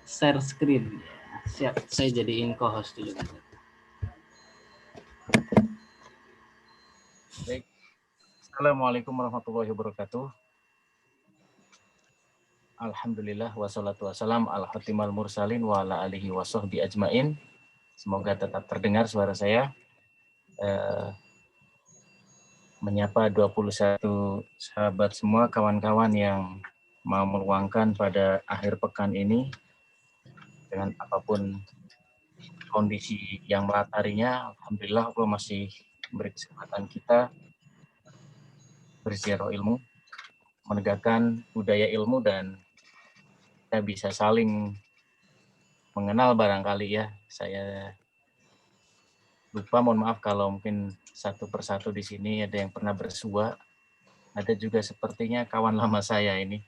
Share screen. Siap, saya jadiin co-host dulu. Baik. Assalamualaikum warahmatullahi wabarakatuh. Alhamdulillah wassalatu wassalam ala khatimal mursalin wa ala alihi wassohbi ajmain. Semoga tetap terdengar suara saya. Menyapa 21 sahabat semua, kawan-kawan yang mau meluangkan pada akhir pekan ini dengan apapun kondisi yang melatarinya. Alhamdulillah Allah masih memberi kesempatan kita berziarah ilmu, menegakkan budaya ilmu, dan kita bisa saling mengenal barangkali ya. Saya lupa, mohon maaf kalau mungkin satu persatu di sini ada yang pernah bersua. Ada juga sepertinya kawan lama saya ini,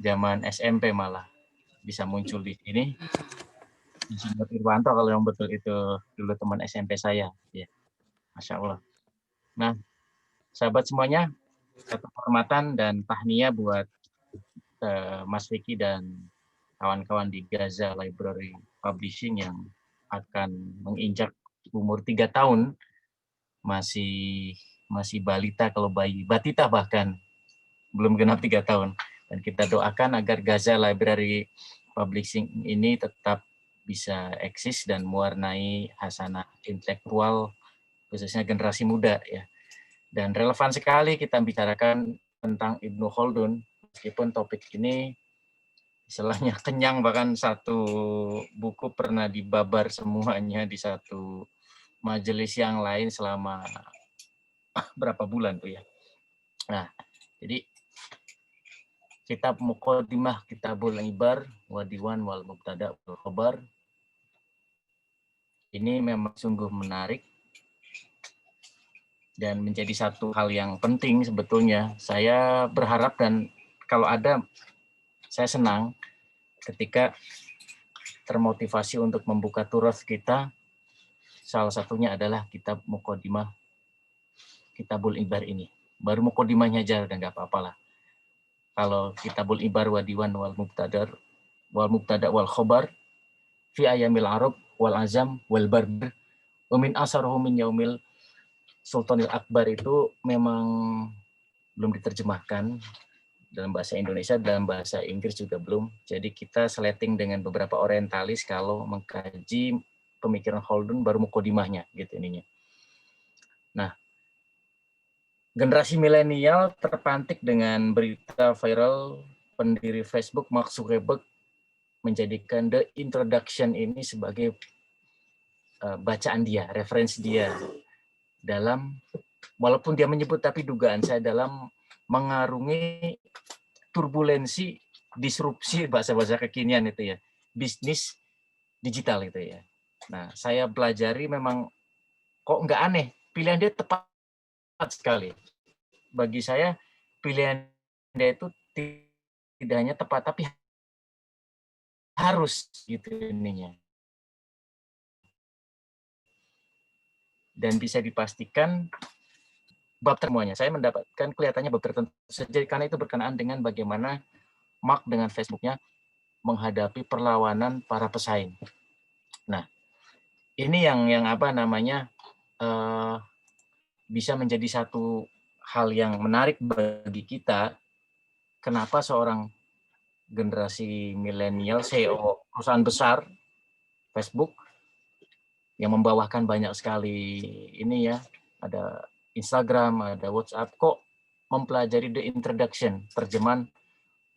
zaman SMP malah bisa muncul di sini. Insinyur Irwanto kalau yang betul itu dulu teman SMP saya. Ya, Masya Allah. Nah, sahabat semuanya, satu kehormatan dan tahniah buat Mas Vicky dan kawan-kawan di Gaza Library Publishing yang akan menginjak umur 3 tahun, masih balita kalau bayi, batita bahkan, belum genap 3 tahun. Dan kita doakan agar Gaza Library Publishing ini tetap bisa eksis dan mewarnai hasanah intelektual khususnya generasi muda ya. Dan relevan sekali kita bicarakan tentang Ibnu Khaldun, meskipun topik ini istilahnya kenyang, bahkan satu buku pernah dibabar semuanya di satu majelis yang lain selama berapa bulan tuh ya. Nah, jadi kitab Muqaddimah Kitabul Ibar wa Diwan wal Mubtada wal Khabar ini memang sungguh menarik dan menjadi satu hal yang penting sebetulnya. Saya berharap dan kalau ada, saya senang ketika termotivasi untuk membuka turas kita. Salah satunya adalah kitab Muqaddimah Kitabul Ibar ini. Baru Muqaddimahnya aja dan nggak apa-apalah. Kalau Kitabul Ibar wa Diwan wal Mubtada wal Khabar fi ayamil Arab wal Azam wal Barber wa min asarahu min yaumil Sultanil Akbar itu memang belum diterjemahkan dalam bahasa Indonesia, dalam bahasa Inggris juga belum. Jadi kita sleting dengan beberapa orientalis kalau mengkaji pemikiran Khaldun baru Muqaddimahnya gitu ininya. Nah, generasi milenial terpantik dengan berita viral pendiri Facebook Mark Zuckerberg menjadikan The Introduction ini sebagai bacaan dia, referensi dia dalam, walaupun dia menyebut, tapi dugaan saya dalam mengarungi turbulensi, disrupsi, bahasa-bahasa kekinian itu ya, bisnis digital itu ya. Nah, saya pelajari memang kok nggak aneh, pilihan dia tepat sekali. Bagi saya pilihan dia itu tidak hanya tepat, tapi harus gitu ininya. Dan bisa dipastikan bab semuanya. Saya mendapatkan kelihatannya bab tertentu saja karena itu berkenaan dengan bagaimana Mark dengan Facebooknya menghadapi perlawanan para pesaing. Nah, ini yang apa namanya bisa menjadi satu hal yang menarik bagi kita. Kenapa seorang generasi milenial CEO perusahaan besar Facebook yang membawakan banyak sekali ini ya, ada Instagram, ada WhatsApp, kok mempelajari The Introduction, terjemahan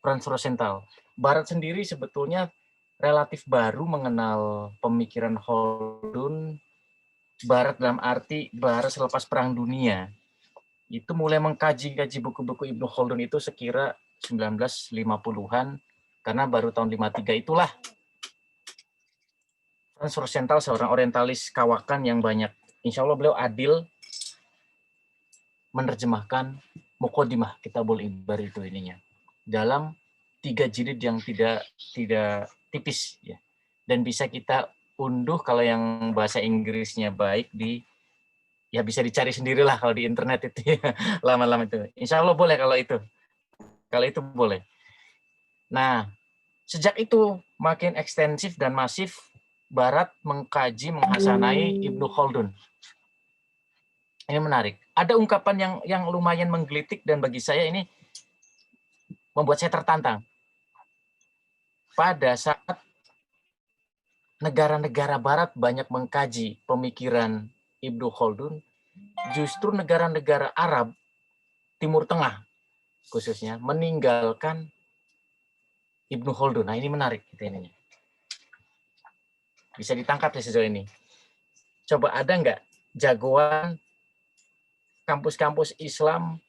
Franz Rosenthal. Barat sendiri sebetulnya relatif baru mengenal pemikiran Khaldun. Barat dalam arti Barat selepas Perang Dunia itu mulai mengkaji buku-buku Ibnu Khaldun itu sekira 1950-an, karena baru tahun 53 itulah Franz Rosenthal, seorang orientalis kawakan yang banyak, insya Allah beliau adil menerjemahkan Muqaddimah Kitabul Ibar itu ininya dalam 3 jilid yang tidak tipis ya, dan bisa kita unduh kalau yang bahasa Inggrisnya baik di ya bisa dicari sendirilah kalau di internet itu ya, lama-lama itu. Insya Allah boleh kalau itu boleh. Nah, sejak itu makin ekstensif dan masif Barat mengkaji, menghasanai Ibnu Khaldun. Ini menarik. Ada ungkapan yang lumayan menggelitik dan bagi saya ini membuat saya tertantang. Pada saat negara-negara Barat banyak mengkaji pemikiran Ibnu Khaldun, justru negara-negara Arab, Timur Tengah khususnya, meninggalkan Ibnu Khaldun. Nah, ini menarik gitu ini. Bisa ditangkap ya sejauh ini. Coba ada nggak jagoan kampus-kampus Islam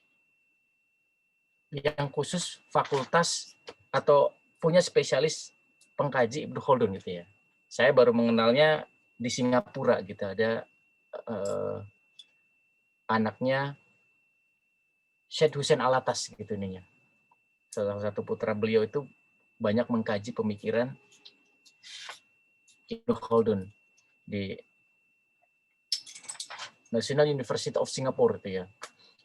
yang khusus fakultas atau punya spesialis pengkaji Ibnu Khaldun gitu ya. Saya baru mengenalnya di Singapura gitu, ada anaknya Syed Hussein Alatas gitu nih ya. Salah satu putra beliau itu banyak mengkaji pemikiran Ibnu Khaldun di National University of Singapore itu ya.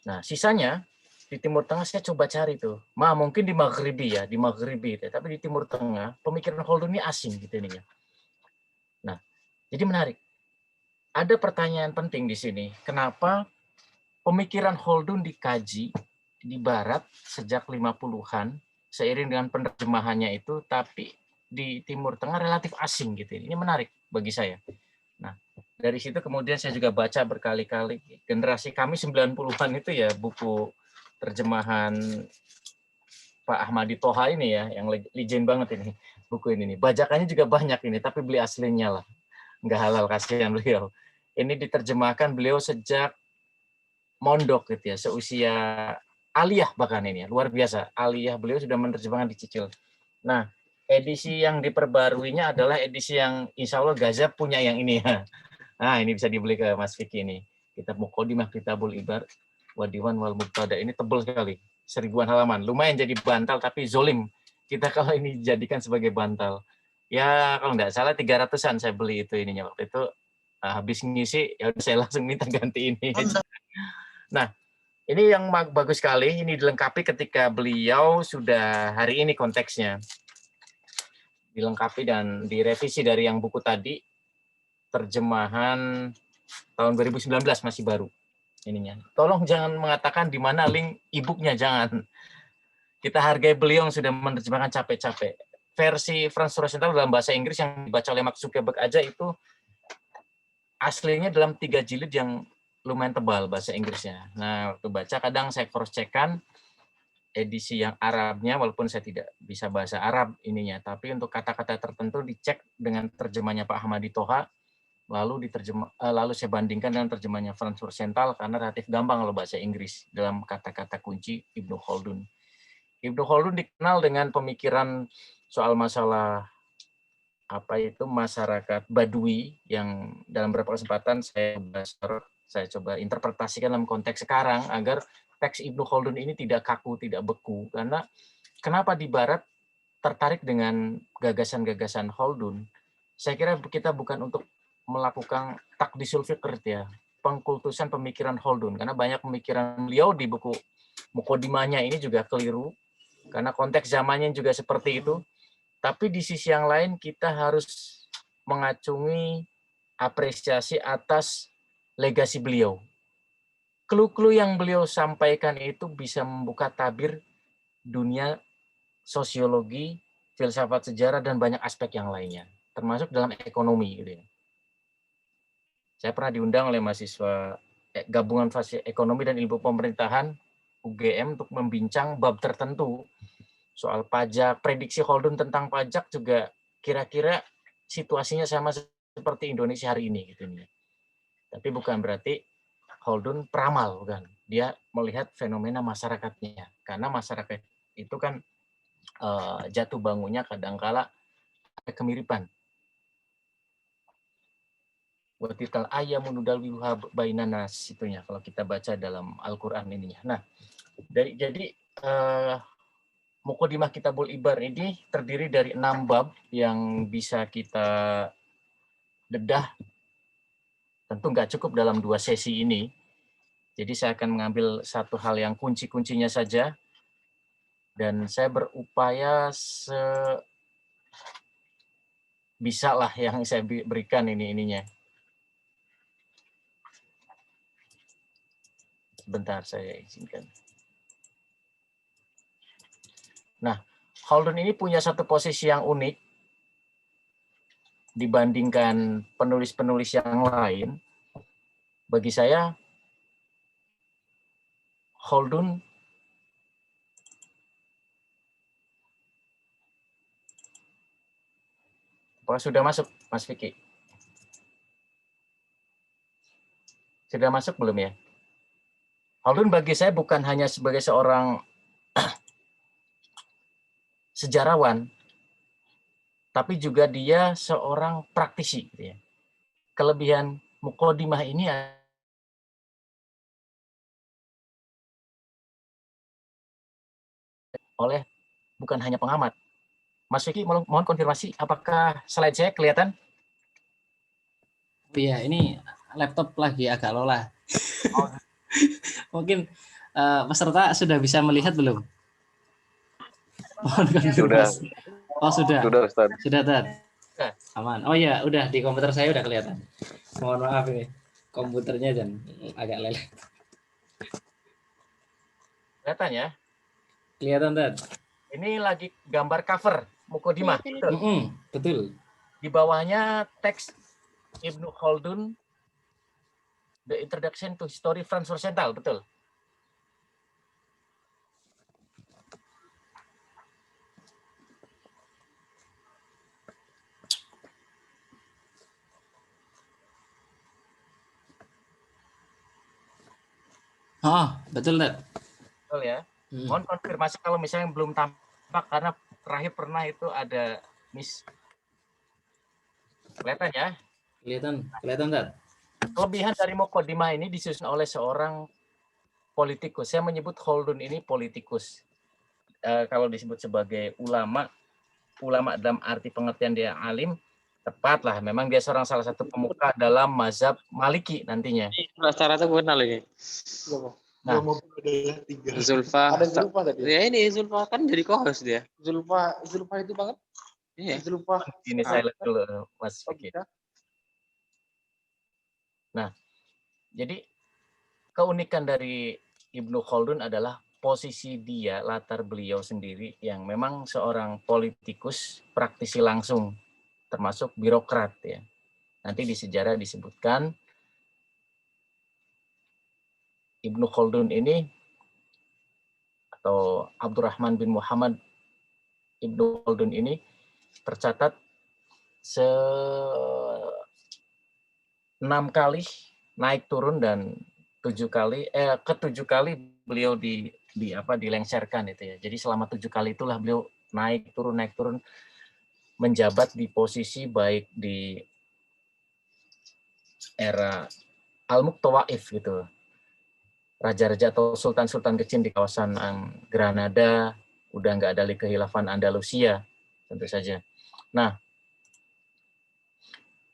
Nah, sisanya di Timur Tengah saya coba cari tuh. Mungkin di Maghribi ya, tapi di Timur Tengah pemikiran Khaldun ini asing gitu nih ya. Nah, jadi menarik. Ada pertanyaan penting di sini. Kenapa pemikiran Khaldun dikaji di Barat sejak 50-an seiring dengan penerjemahannya itu, tapi di Timur Tengah relatif asing gitu. Ini menarik bagi saya. Nah, dari situ kemudian saya juga baca berkali-kali. Generasi kami 90-an itu ya buku terjemahan Pak Ahmadi Toha ini ya, yang legend banget ini buku ini. Bajakannya juga banyak ini, tapi beli aslinya lah. Nggak halal, kasihan beliau. Ini diterjemahkan beliau sejak mondok gitu ya, seusia aliyah bahkan ini ya, luar biasa. Aliyah beliau sudah menerjemahkan dicicil. Nah, edisi yang diperbaruinya adalah edisi yang insya Allah Gaza punya yang ini ya. Nah, ini bisa dibeli ke Mas Vicky ini. Kitab Muqaddimah Kitabul Ibar, Wadiwan wal Mubtada. Ini tebal sekali, 1000-an halaman. Lumayan jadi bantal, tapi zolim. Kita kalau ini dijadikan sebagai bantal. Ya, kalau nggak salah 300-an saya beli itu ininya. Waktu itu habis ngisi, ya saya langsung minta ganti ini. Nah, ini yang bagus sekali. Ini dilengkapi ketika beliau sudah hari ini konteksnya. Dilengkapi dan direvisi dari yang buku tadi, terjemahan tahun 2019 masih baru ininya. Tolong jangan mengatakan di mana link e-booknya, jangan. Kita hargai beliau yang sudah menerjemahkan capek-capek. Versi Frans Rosenthal dalam bahasa Inggris yang dibaca oleh Mark Zuckerberg aja itu aslinya dalam 3 jilid yang lumayan tebal bahasa Inggrisnya. Nah, waktu baca kadang saya cross-check-kan edisi yang Arabnya, walaupun saya tidak bisa bahasa Arab ininya, tapi untuk kata-kata tertentu dicek dengan terjemahnya Pak Ahmadi Toha, lalu saya bandingkan dengan terjemahnya Frans Rosenthal karena relatif gampang kalau bahasa Inggris dalam kata-kata kunci Ibnu Khaldun. Ibnu Khaldun dikenal dengan pemikiran soal masalah masyarakat Badui yang dalam beberapa kesempatan saya coba interpretasikan dalam konteks sekarang agar teks Ibnu Khaldun ini tidak kaku, tidak beku. Karena kenapa di Barat tertarik dengan gagasan-gagasan Khaldun? Saya kira kita bukan untuk melakukan takdisul fikr ya, pengkultusan pemikiran Khaldun, karena banyak pemikiran beliau di buku Muqaddimahnya ini juga keliru karena konteks zamannya juga seperti itu. Tapi di sisi yang lain kita harus mengacungi apresiasi atas legasi beliau. Clue-clue yang beliau sampaikan itu bisa membuka tabir dunia sosiologi, filsafat sejarah dan banyak aspek yang lainnya, termasuk dalam ekonomi gitu ya. Saya pernah diundang oleh mahasiswa Gabungan Fakultas Ekonomi dan Ilmu Pemerintahan UGM untuk membincang bab tertentu soal pajak. Prediksi Khaldun tentang pajak juga kira-kira situasinya sama seperti Indonesia hari ini gitu nih. Tapi bukan berarti Khaldun peramal, bukan. Dia melihat fenomena masyarakatnya, karena masyarakat itu kan jatuh bangunnya kadangkala ada kemiripan. Watilkal ayyamu nudawiluha bainan nas itunya kalau kita baca dalam Al-Qur'an ininya. Nah, jadi Muqaddimah Kitabul Ibar ini terdiri dari 6 bab yang bisa kita dedah. Tentu nggak cukup dalam 2 sesi ini. Jadi saya akan mengambil satu hal yang kunci-kuncinya saja. Dan saya berupaya bisa lah yang saya berikan ininya. Sebentar saya izinkan. Nah, Holden ini punya satu posisi yang unik dibandingkan penulis-penulis yang lain. Bagi saya, Holden sudah masuk, Mas Vicky? Sudah masuk belum ya? Holden bagi saya bukan hanya sebagai seorang sejarawan, tapi juga dia seorang praktisi. Gitu ya. Kelebihan mukodimah ini oleh bukan hanya pengamat. Mas Vicky, mohon konfirmasi, apakah slide saya kelihatan? Iya, ini laptop lagi agak lelah. Oh. Mungkin peserta sudah bisa melihat belum? Mohon Sudah. konfirmasi. Oh, sudah. Sudah, Ustaz. Sudah, Tad. Aman. Oh iya, udah di komputer saya udah kelihatan. Mohon maaf ini. Komputernya dan agak lelet. Kelihatan ya? Kelihatan, Tad. Ini lagi gambar cover mukodimah. Betul. Betul. Di bawahnya teks Ibnu Khaldun, The Introduction to History Franz Rosenthal, betul. Oh, betul, Tad. Betul ya. Mohon konfirmasi kalau misalnya belum tampak, karena terakhir pernah itu ada miss. Kelihatan ya? Kelihatan, Tad. Kelebihan dari mukodimah ini disusun oleh seorang politikus. Saya menyebut Khaldun ini politikus. Kalau disebut sebagai ulama dalam arti pengertian dia alim, tepat lah. Memang dia salah satu pemuka dalam mazhab Maliki nantinya. Rata-rata gue kenal ini. Nah, Zulfa. Ada Zulfa tadi. Ya ini Zulfa kan jadi co-host dia. Zulfa itu banget. Iya. Zulfa. ini saya lihat dulu, Mas Vicky. Nah, jadi keunikan dari Ibnu Khaldun adalah posisi dia, latar beliau sendiri yang memang seorang politikus, praktisi langsung, termasuk birokrat ya. Nanti di sejarah disebutkan Ibnu Khaldun ini atau Abdurrahman bin Muhammad Ibnu Khaldun ini tercatat 6 kali naik turun dan 7 kali ke-7 kali beliau dilengsarkan itu ya. Jadi selama 7 kali itulah beliau naik turun menjabat di posisi baik di era Al-Muqtawaif gitu. Raja-raja atau sultan-sultan kecil di kawasan Granada, udah nggak ada lagi kekhilafan Andalusia tentu saja. Nah,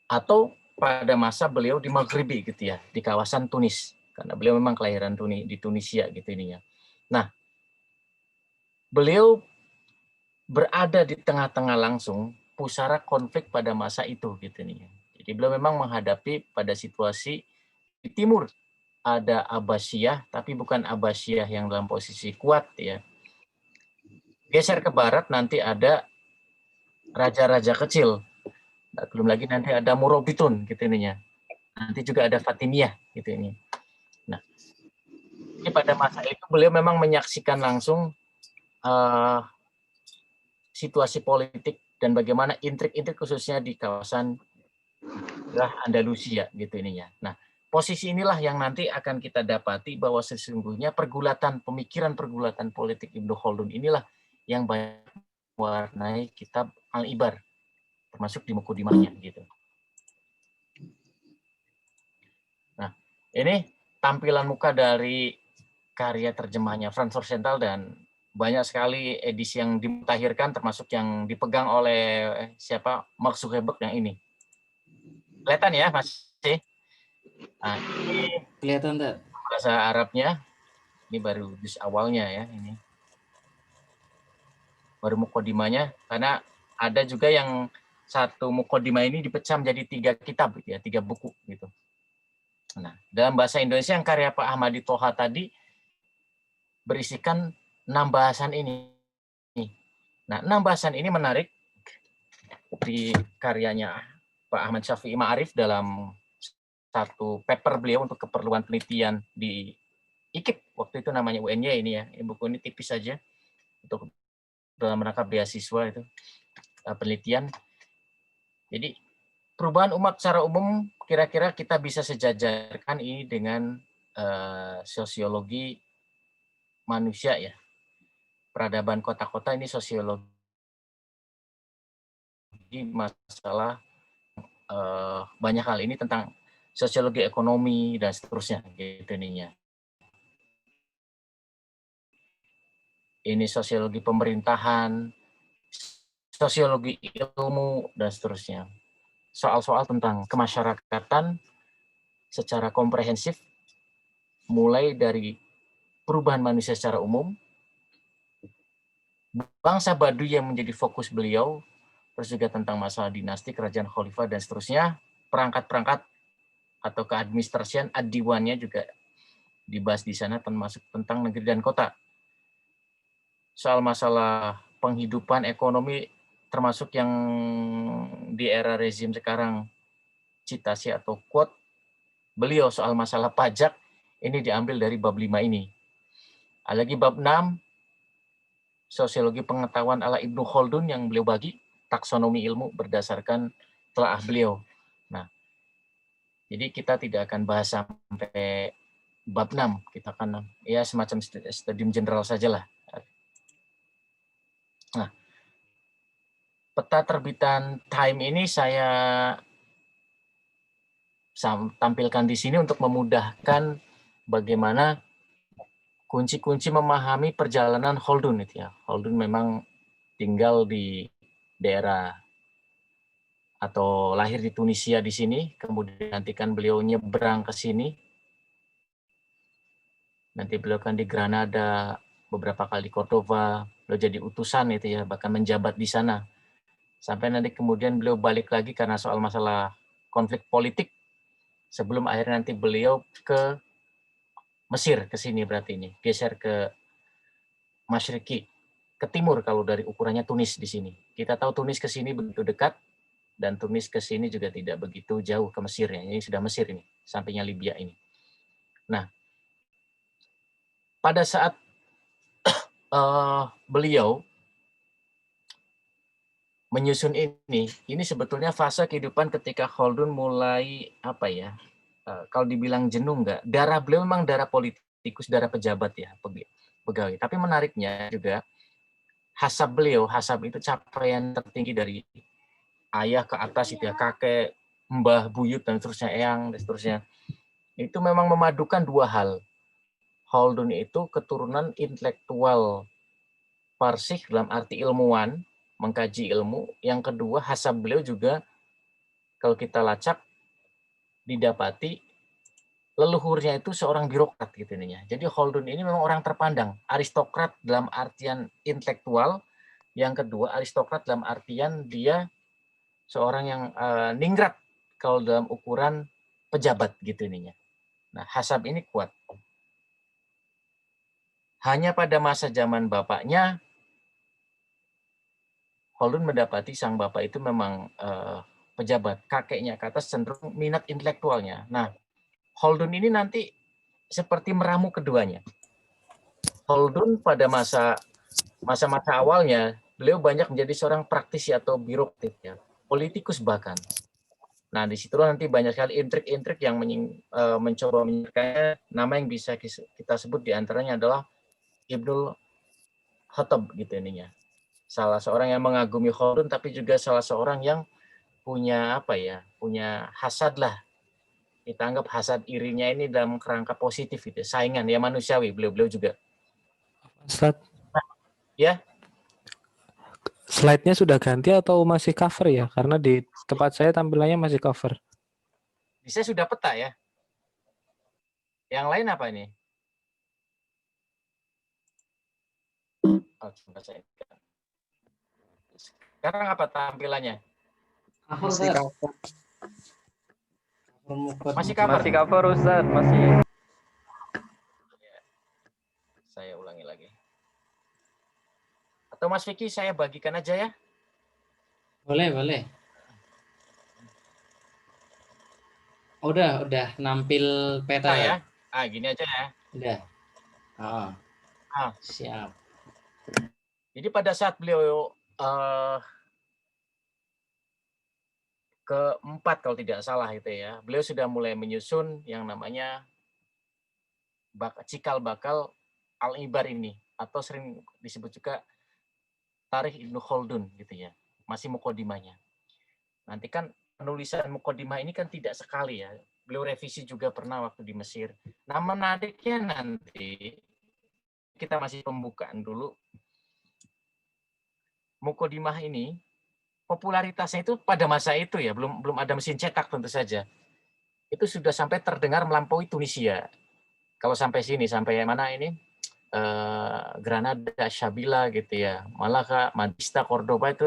atau pada masa beliau di Maghribi gitu ya, di kawasan Tunis, karena beliau memang kelahiran di Tunisia gitu ininya. Nah, beliau berada di tengah-tengah langsung pusara konflik pada masa itu gitu nih. Jadi beliau memang menghadapi pada situasi di timur ada Abbasiyah, tapi bukan Abbasiyah yang dalam posisi kuat ya. Geser ke barat nanti ada raja-raja kecil. Nah, belum lagi nanti ada Murabitun gitu ininya. Nanti juga ada Fatimiyah gitu ini. Nah, ini pada masa itu beliau memang menyaksikan langsung situasi politik dan bagaimana intrik-intrik khususnya di kawasan Andalusia gitu ininya. Nah, posisi inilah yang nanti akan kita dapati bahwa sesungguhnya pergulatan politik Ibnu Khaldun inilah yang banyak mewarnai kitab Al-Ibar, termasuk di mukodimahnya gitu. Nah, ini tampilan muka dari karya terjemahnya Franz Rosenthal dan banyak sekali edisi yang dimutakhirkan termasuk yang dipegang oleh siapa Max Zuckerberg yang ini. Kelihatan ya, Mas? Nah, ini kelihatan, Tad. Bahasa Arabnya. Ini baru juz awalnya ya ini. baru mukodimanya, karena ada juga yang satu mukodimah ini dipecah menjadi 3 kitab gitu ya, 3 buku gitu. Nah, dalam bahasa Indonesia yang karya Pak Ahmadi Toha tadi berisikan 6 bahasan ini. Nah, 6 bahasan ini menarik di karyanya Pak Ahmad Syafi'i Ma'arif dalam satu paper beliau untuk keperluan penelitian di IKIP, waktu itu namanya UNY ini ya. Buku ini tipis saja untuk dalam rangka beasiswa itu penelitian. Jadi perubahan umat secara umum kira-kira kita bisa sejajarkan ini dengan sosiologi manusia ya. Peradaban kota-kota ini sosiologi masalah banyak hal ini tentang sosiologi ekonomi dan seterusnya gitu ininya. Ini sosiologi pemerintahan, sosiologi ilmu dan seterusnya. Soal-soal tentang kemasyarakatan secara komprehensif, mulai dari perubahan manusia secara umum, bangsa Baduy yang menjadi fokus beliau, terus juga tentang masalah dinasti, kerajaan khalifah dan seterusnya, perangkat-perangkat atau keadministrasian ad-diwannya juga dibahas di sana, termasuk tentang negeri dan kota. Soal masalah penghidupan ekonomi termasuk yang di era rezim sekarang citasi atau quote beliau soal masalah pajak ini diambil dari bab 5 ini. Lagi bab 6 sosiologi pengetahuan ala Ibnu Khaldun yang beliau bagi taksonomi ilmu berdasarkan telaah beliau. Nah, jadi kita tidak akan bahas sampai bab 6, kita akan ya semacam studium general sajalah. Nah, peta terbitan Time ini saya tampilkan di sini untuk memudahkan bagaimana kunci-kunci memahami perjalanan Khaldun itu ya. Khaldun memang tinggal di daerah atau lahir di Tunisia di sini, kemudian nanti kan beliau nyebrang ke sini. Nanti beliau kan di Granada, beberapa kali di Cordova, beliau jadi utusan itu ya, bahkan menjabat di sana. Sampai nanti kemudian beliau balik lagi karena soal masalah konflik politik sebelum akhirnya nanti beliau ke Mesir ke sini berarti ini, geser ke Masyriqi, ke timur kalau dari ukurannya Tunis di sini. Kita tahu Tunis ke sini begitu dekat dan Tunis ke sini juga tidak begitu jauh ke Mesirnya. Ini sudah Mesir ini, sampingnya Libya ini. Nah, pada saat beliau menyusun ini sebetulnya fase kehidupan ketika Khaldun mulai apa ya? Kalau dibilang jenuh enggak, darah beliau memang darah politikus, darah pejabat ya, pegawai. Tapi menariknya juga hasab beliau, hasab itu capaian tertinggi dari ayah ke atas itu ya, kakek, mbah, buyut dan seterusnya, eyang dan seterusnya. Itu memang memadukan dua hal. Khaldun itu keturunan intelektual Parsih dalam arti ilmuwan, mengkaji ilmu. Yang kedua, hasab beliau juga kalau kita lacak didapati leluhurnya itu seorang birokrat gitu ininya. Jadi Khaldun ini memang orang terpandang, aristokrat dalam artian intelektual. Yang kedua, aristokrat dalam artian dia seorang yang ningrat kalau dalam ukuran pejabat gitu ininya. Nah, hasab ini kuat. Hanya pada masa zaman bapaknya Khaldun mendapati sang bapak itu memang pejabat, kakeknya ke atas cenderung minat intelektualnya. Nah, Khaldun ini nanti seperti meramu keduanya. Khaldun pada masa-masa awalnya, beliau banyak menjadi seorang praktisi atau birokrat, ya, politikus bahkan. Nah, di situ nanti banyak sekali intrik-intrik yang mencoba menyertai nama yang bisa kita sebut diantaranya adalah Ibnul Khattab gitu ininya. Salah seorang yang mengagumi Khaldun, tapi juga salah seorang yang punya apa ya, punya hasad lah. Kita anggap hasad irinya ini dalam kerangka positif itu, saingan ya manusiawi, beliau juga. Ustaz, Ya, slide-nya sudah ganti atau masih cover ya? Karena di tempat saya tampilannya masih cover. saya sudah peta ya. Yang lain apa ini? Oh, coba saya. Sekarang apa tampilannya? Cover, Masih Ustaz. cover. Cover Mukot. Masih cover? Masih cover Ustaz, masih. Saya ulangi lagi. Atau Mas Vicky saya bagikan aja ya. Boleh, boleh. Udah nampil peta Nah, ya? ya. Gini aja ya. Udah. Oh, Ah, siap. jadi pada saat beliau keempat kalau tidak salah itu ya, beliau sudah mulai menyusun yang namanya cikal bakal Al-Ibar ini, atau sering disebut juga Tarikh Ibnu Khaldun gitu ya, masih mukodimahnya. Nanti kan penulisan mukodimah ini kan tidak sekali ya, beliau revisi juga pernah waktu di Mesir. Nah menariknya nanti kita masih pembukaan dulu, mukodimah ini popularitasnya itu pada masa itu ya, belum ada mesin cetak tentu saja. Itu sudah sampai terdengar melampaui Tunisia. Kalau sampai sini, sampai mana ini? Granada, Shabila gitu ya. Malaka, Madista, Cordoba itu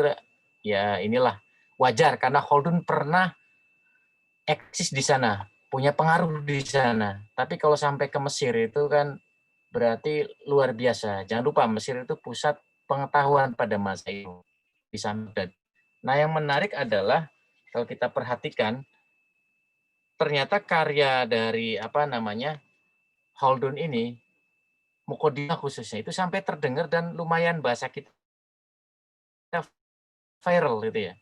ya inilah wajar karena Khaldun pernah eksis di sana, punya pengaruh di sana. Tapi kalau sampai ke Mesir itu kan berarti luar biasa. Jangan lupa Mesir itu pusat pengetahuan pada masa itu di Baghdad. Nah, yang menarik adalah kalau kita perhatikan ternyata karya dari Khaldun ini, mukodimah khususnya itu sampai terdengar dan lumayan bahasa kita viral gitu ya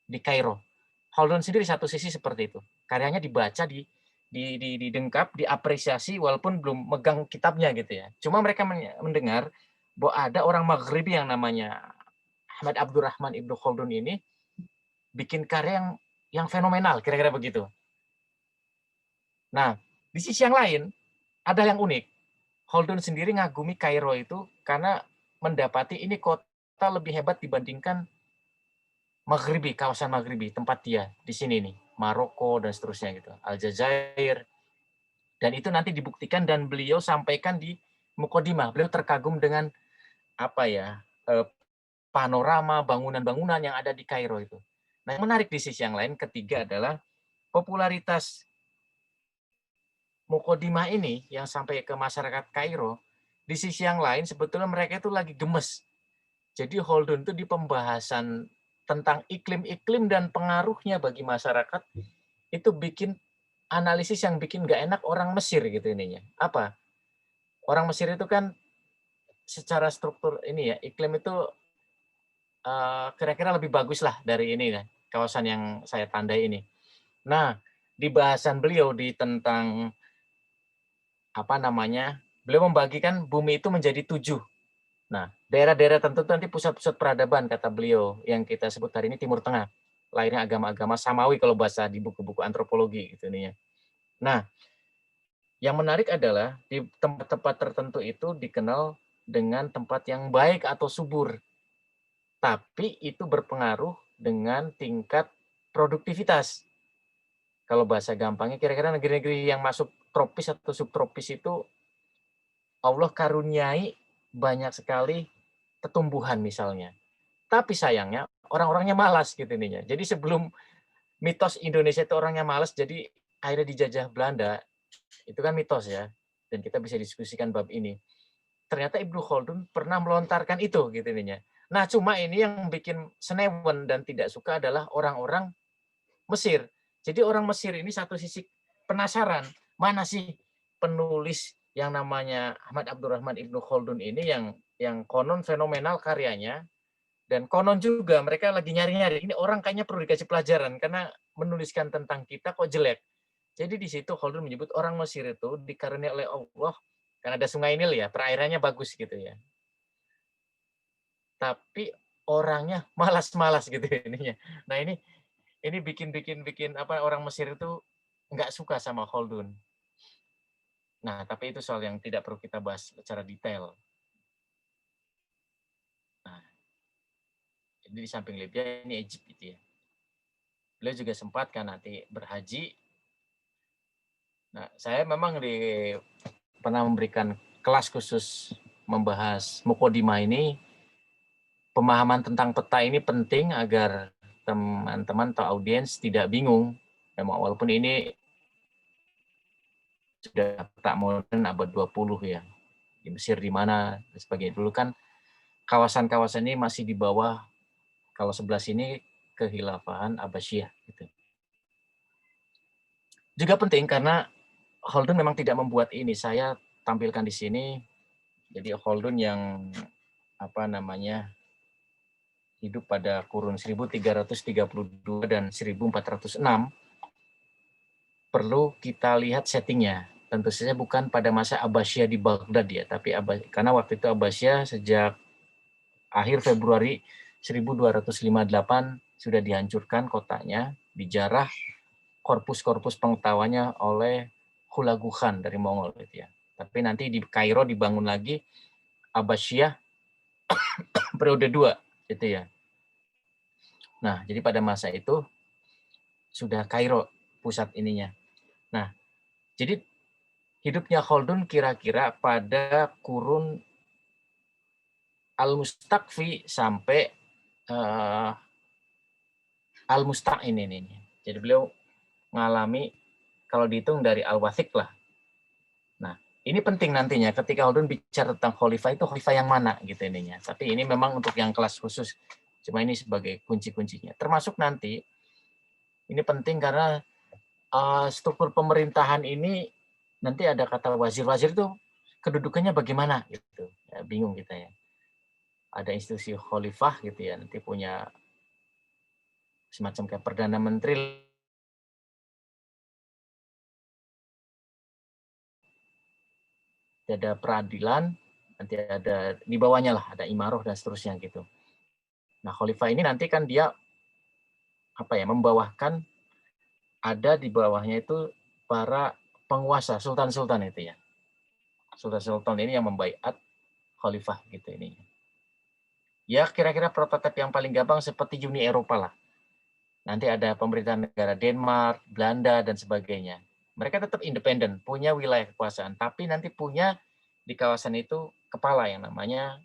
di Kairo. Khaldun sendiri satu sisi seperti itu. Karyanya dibaca, didengkap, diapresiasi walaupun belum megang kitabnya gitu ya. Cuma mereka mendengar bahwa ada orang Maghribi yang namanya Ahmad Abdurrahman Ibnu Khaldun ini bikin karya yang fenomenal, kira-kira begitu. Nah, di sisi yang lain ada yang unik. Khaldun sendiri ngagumi Kairo itu karena mendapati ini kota lebih hebat dibandingkan Maghribi, kawasan Maghribi, tempat dia di sini nih, Maroko dan seterusnya gitu, Aljazair. Dan itu nanti dibuktikan dan beliau sampaikan di Mukodimah. Beliau terkagum dengan panorama bangunan-bangunan yang ada di Kairo itu. Nah, yang menarik di sisi yang lain ketiga adalah popularitas Mukodimah ini yang sampai ke masyarakat Kairo. Di sisi yang lain sebetulnya mereka itu lagi gemes. Jadi Khaldun itu di pembahasan tentang iklim-iklim dan pengaruhnya bagi masyarakat itu bikin analisis yang bikin nggak enak orang Mesir gitu ininya. Apa? Orang Mesir itu kan secara struktur ini ya, iklim itu kira-kira lebih bagus lah dari ini ya, kawasan yang saya tandai ini. Nah, di bahasan beliau tentang beliau membagikan bumi itu menjadi 7. Nah, daerah-daerah tertentu nanti pusat-pusat peradaban kata beliau yang kita sebut hari ini Timur Tengah. Lahirnya agama-agama Samawi kalau bahasa di buku-buku antropologi gitu nih ya. Nah, yang menarik adalah di tempat-tempat tertentu itu dikenal dengan tempat yang baik atau subur. Tapi itu berpengaruh dengan tingkat produktivitas. Kalau bahasa gampangnya kira-kira negeri-negeri yang masuk tropis atau subtropis itu Allah karuniai banyak sekali pertumbuhan misalnya. Tapi sayangnya orang-orangnya malas gitu ininya. Jadi sebelum mitos Indonesia itu orangnya malas, jadi akhirnya dijajah Belanda, itu kan mitos ya. Dan kita bisa diskusikan bab ini. Ternyata Ibnu Khaldun pernah melontarkan itu gitu ininya. Nah, cuma ini yang bikin senewen dan tidak suka adalah orang-orang Mesir. Jadi orang Mesir ini satu sisi penasaran, mana sih penulis yang namanya Ahmad Abdurrahman Ibnu Khaldun ini yang konon fenomenal karyanya, dan konon juga mereka lagi nyari-nyari, ini orang kayaknya perlu dikasih pelajaran karena menuliskan tentang kita kok jelek. Jadi di situ Khaldun menyebut orang Mesir itu dikaruniai oleh Allah karena ada sungai Nil ya, perairannya bagus gitu ya. Tapi orangnya malas-malas gitu ininya. Nah, ini bikin orang Mesir itu nggak suka sama Khaldun. Nah, tapi itu soal yang tidak perlu kita bahas secara detail. Nah, jadi di samping Libya ini Egypt gitu ya. Beliau juga sempat kan nanti berhaji. Nah, saya memang pernah memberikan kelas khusus membahas Mukodimah ini pemahaman tentang peta ini penting agar teman-teman atau audiens tidak bingung. Memang walaupun ini sudah peta modern abad 20 ya. Di Mesir di mana dan sebagainya. Dulu kan kawasan-kawasan ini masih di bawah, kalau sebelah sini kehilafahan Abbasiyah gitu. Juga penting karena Khaldun memang tidak membuat ini. Saya tampilkan di sini. Jadi Khaldun yang hidup pada kurun 1332 dan 1406, perlu kita lihat settingnya. Tentu saja bukan pada masa Abbasiyah di Baghdad ya, tapi karena waktu itu Abbasiyah sejak akhir Februari 1258 sudah dihancurkan kotanya, dijarah korpus-korpus pengetahuannya oleh Hulagu Khan dari Mongol gitu ya. Tapi nanti di Kairo dibangun lagi Abbasiyah periode 2 gitu ya. Nah, jadi pada masa itu sudah Kairo pusat ininya. Nah, jadi hidupnya Khaldun kira-kira pada kurun Al-Mustaqfi sampai Al-Musta'in ini. Jadi beliau mengalami, kalau dihitung dari Al-Wathiq lah. Nah, ini penting nantinya ketika Khaldun bicara tentang khalifah itu khalifah yang mana gitu ininya. Tapi ini memang untuk yang kelas khusus. Cuma ini sebagai kunci-kuncinya. Termasuk nanti, ini penting karena struktur pemerintahan ini nanti ada kata wazir-wazir itu kedudukannya bagaimana gitu. Ya, bingung kita ya. Ada institusi khalifah gitu ya, nanti punya semacam kayak perdana menteri, ada peradilan, nanti ada di bawahnya lah ada imaroh dan seterusnya gitu. Nah, khalifah ini nanti kan dia membawahkan, ada di bawahnya itu para penguasa, sultan-sultan itu ya. Sultan-sultan ini yang membaiat khalifah gitu ini. Ya kira-kira prototip yang paling gampang seperti Uni Eropa lah. Nanti ada pemerintahan negara Denmark, Belanda, dan sebagainya. Mereka tetap independen, punya wilayah kekuasaan, tapi nanti punya di kawasan itu kepala yang namanya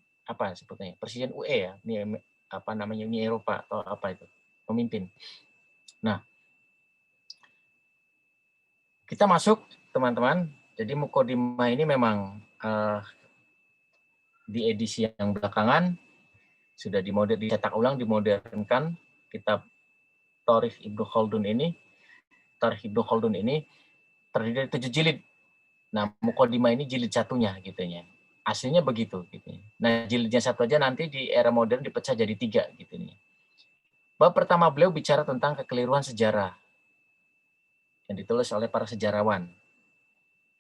sebetulnya Presiden UE ya, Uni Eropa atau itu, pemimpin. Nah, kita masuk teman-teman. Jadi Muqaddimah ini memang di edisi yang belakangan sudah dicetak ulang, dimodernkan. Kitab Tarikh Ibnu Khaldun ini terdiri dari 7 jilid. Nah, Muqaddimah ini jilid satunya gitu ya. Aslinya begitu gitu. Nah, jilidnya satu aja nanti di era modern dipecah jadi 3 gitu ya. Bab pertama beliau bicara tentang kekeliruan sejarah yang ditulis oleh para sejarawan.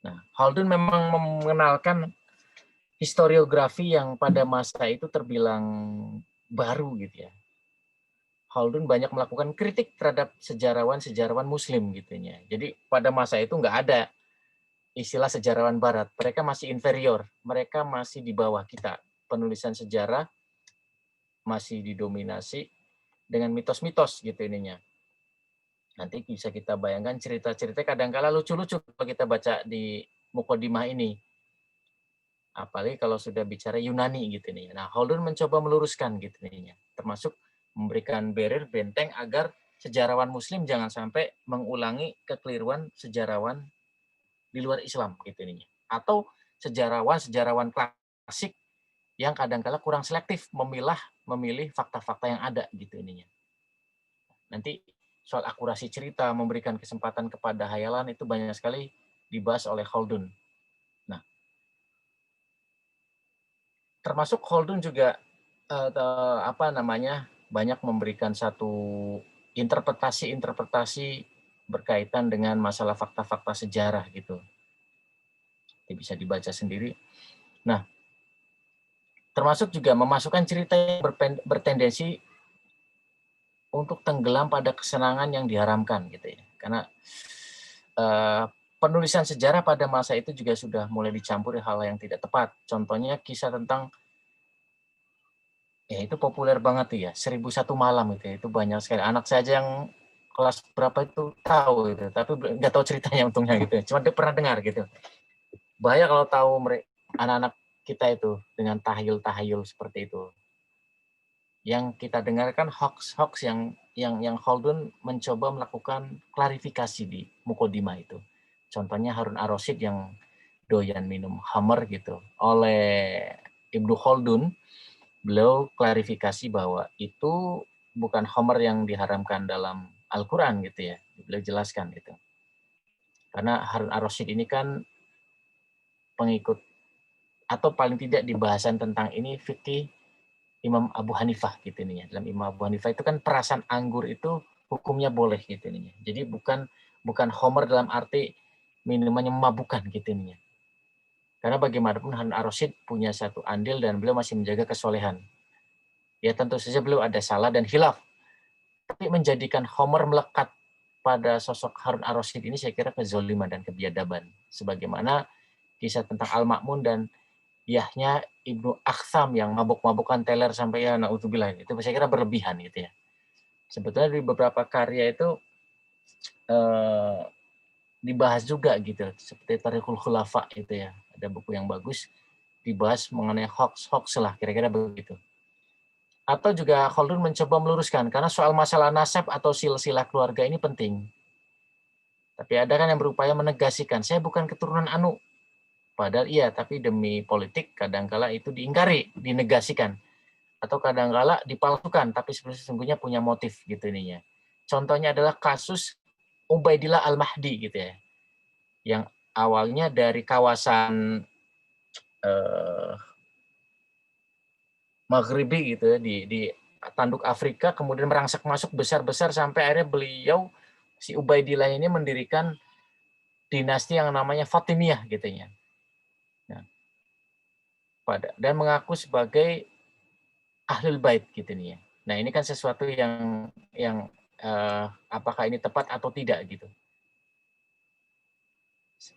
Nah, Khaldun memang mengenalkan historiografi yang pada masa itu terbilang baru gitu ya. Khaldun banyak melakukan kritik terhadap sejarawan-sejarawan Muslim gitu ya. Jadi pada masa itu nggak ada istilah sejarawan Barat. Mereka masih inferior, mereka masih di bawah kita. Penulisan sejarah masih didominasi dengan mitos-mitos gitu ininya. Nanti bisa kita bayangkan cerita-cerita kadang-kala lucu-lucu kalau kita baca di Muqaddimah ini. Apalagi kalau sudah bicara Yunani gitu nih. Nah, Khaldun mencoba meluruskan gitu nih, termasuk memberikan barrier benteng agar sejarawan Muslim jangan sampai mengulangi kekeliruan sejarawan di luar Islam gitu nih. Atau sejarawan klasik yang kadang-kala kurang selektif memilih fakta-fakta yang ada gitu ininya. Nanti soal akurasi cerita, memberikan kesempatan kepada hayalan itu banyak sekali dibahas oleh Khaldun. Nah, termasuk Khaldun juga banyak memberikan satu interpretasi berkaitan dengan masalah fakta-fakta sejarah gitu. Itu bisa dibaca sendiri. Nah, termasuk juga memasukkan cerita yang bertendensi untuk tenggelam pada kesenangan yang diharamkan gitu ya. Karena penulisan sejarah pada masa itu juga sudah mulai dicampuri hal yang tidak tepat. Contohnya kisah tentang itu populer banget tuh ya, 1001 malam itu banyak sekali. Anak saya aja yang kelas berapa itu tahu gitu, tapi nggak tahu ceritanya untungnya gitu. Cuma dia pernah dengar gitu. Bahaya kalau tahu anak-anak kita itu dengan tahayul seperti itu. yang kita dengarkan hoax yang Khaldun mencoba melakukan klarifikasi di Mukodimah itu. Contohnya Harun ar-Rasyid yang doyan minum Khamr gitu. Oleh Ibnu Khaldun, beliau klarifikasi bahwa itu bukan Khamr yang diharamkan dalam Al-Quran gitu ya. Beliau jelaskan gitu. Karena Harun ar-Rasyid ini kan pengikut atau paling tidak di bahasan tentang ini fikih Imam Abu Hanifah gitu nih ya. Dalam Imam Abu Hanifah itu kan perasan anggur itu hukumnya boleh gitu nih ya. Jadi bukan Khamr dalam arti minuman yang memabukkan gitu nih ya. Karena bagaimanapun Harun ar-Rasyid punya satu andil dan beliau masih menjaga kesolehan. Ya tentu saja beliau ada salah dan khilaf. Tapi menjadikan Khamr melekat pada sosok Harun ar-Rasyid ini saya kira kezoliman dan kebiadaban. Sebagaimana kisah tentang Al-Ma'mun dan Yahya Ibnu Akhsam yang mabuk-mabukan teler sampai ya naudzubillah, itu saya kira berlebihan gitu ya. Sebetulnya di beberapa karya itu dibahas juga gitu, seperti Tarikhul Khulafa itu ya, ada buku yang bagus dibahas mengenai hoax lah, kira-kira begitu. Atau juga Khaldun mencoba meluruskan, karena soal masalah nasab atau silsilah keluarga ini penting. Tapi ada kan yang berupaya menegasikan, saya bukan keturunan Anu. Padahal iya, tapi demi politik kadangkala itu diingkari, dinegasikan. Atau kadangkala dipalsukan, tapi sesungguhnya punya motif gitu ininya. Contohnya adalah kasus Ubaidillah Al-Mahdi gitu ya. Yang awalnya dari kawasan Maghribi gitu ya, di tanduk Afrika, kemudian merangsak masuk besar-besar sampai akhirnya beliau, si Ubaidillah ini mendirikan dinasti yang namanya Fatimiyah gitu ya. Dan mengaku sebagai ahlul bait gitu nih ya. Nah ini kan sesuatu yang apakah ini tepat atau tidak gitu.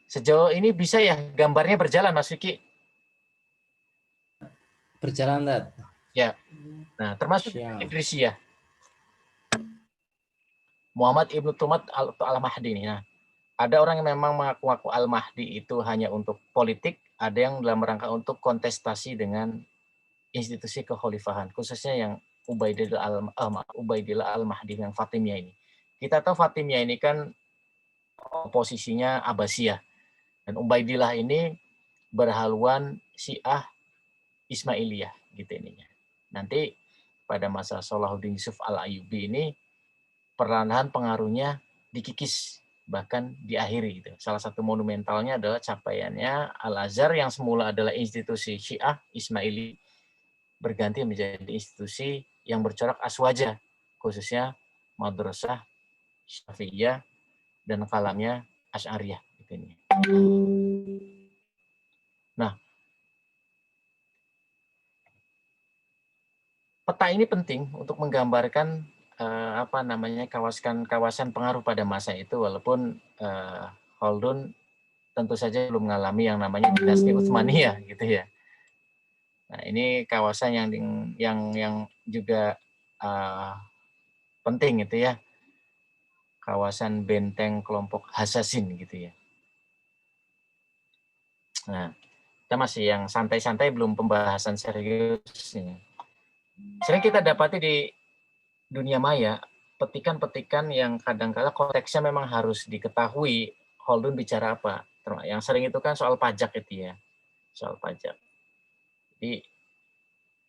Sejauh ini bisa ya gambarnya berjalan Mas Vicky? Berjalan, Tat. Ya. Nah termasuk Siap. Idrisiyah. Muhammad Ibnu Tumat Al-Mahdi nih. Nah, ada orang yang memang mengaku-ngaku Al-Mahdi itu hanya untuk politik, ada yang dalam rangka untuk kontestasi dengan institusi kekhalifahan, khususnya yang Ubaidillah Al-Mahdi yang Fatimiyah ini. Kita tahu Fatimiyah ini kan oposisinya Abbasiyah. Dan Ubaidillah ini berhaluan Syiah Ismailiyah gitu ininya. Nanti pada masa Salahuddin Yusuf Al-Ayyubi ini perlahan pengaruhnya dikikis, bahkan diakhiri gitu. Salah satu monumentalnya adalah capaiannya Al-Azhar yang semula adalah institusi Syiah Ismaili berganti menjadi institusi yang bercorak aswaja, khususnya madrasah Syafi'iyah dan kalamnya Asy'ariyah gitu ini. Nah, peta ini penting untuk menggambarkan kawasan pengaruh pada masa itu, walaupun Khaldun tentu saja belum mengalami yang namanya dinasti Utsmaniyah gitu ya. Nah, ini kawasan yang juga penting gitu ya. Kawasan benteng kelompok Hasasin gitu ya. Nah, kita masih yang santai-santai, belum pembahasan serius. Sering kita dapati di dunia maya petikan-petikan yang kadang-kala konteksnya memang harus diketahui Khaldun bicara apa. Yang sering itu kan soal pajak itu ya, soal pajak. Jadi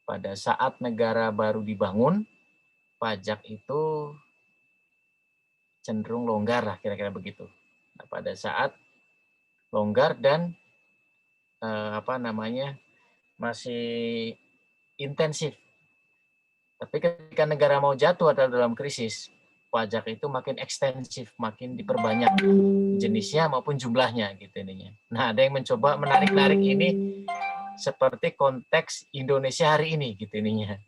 pada saat negara baru dibangun, pajak itu cenderung longgar lah, kira-kira begitu. Nah, pada saat longgar dan masih intensif. Tapi ketika negara mau jatuh atau dalam krisis, pajak itu makin ekstensif, makin diperbanyak jenisnya maupun jumlahnya gitu ininya. Nah, ada yang mencoba menarik-narik ini seperti konteks Indonesia hari ini gitu ininya.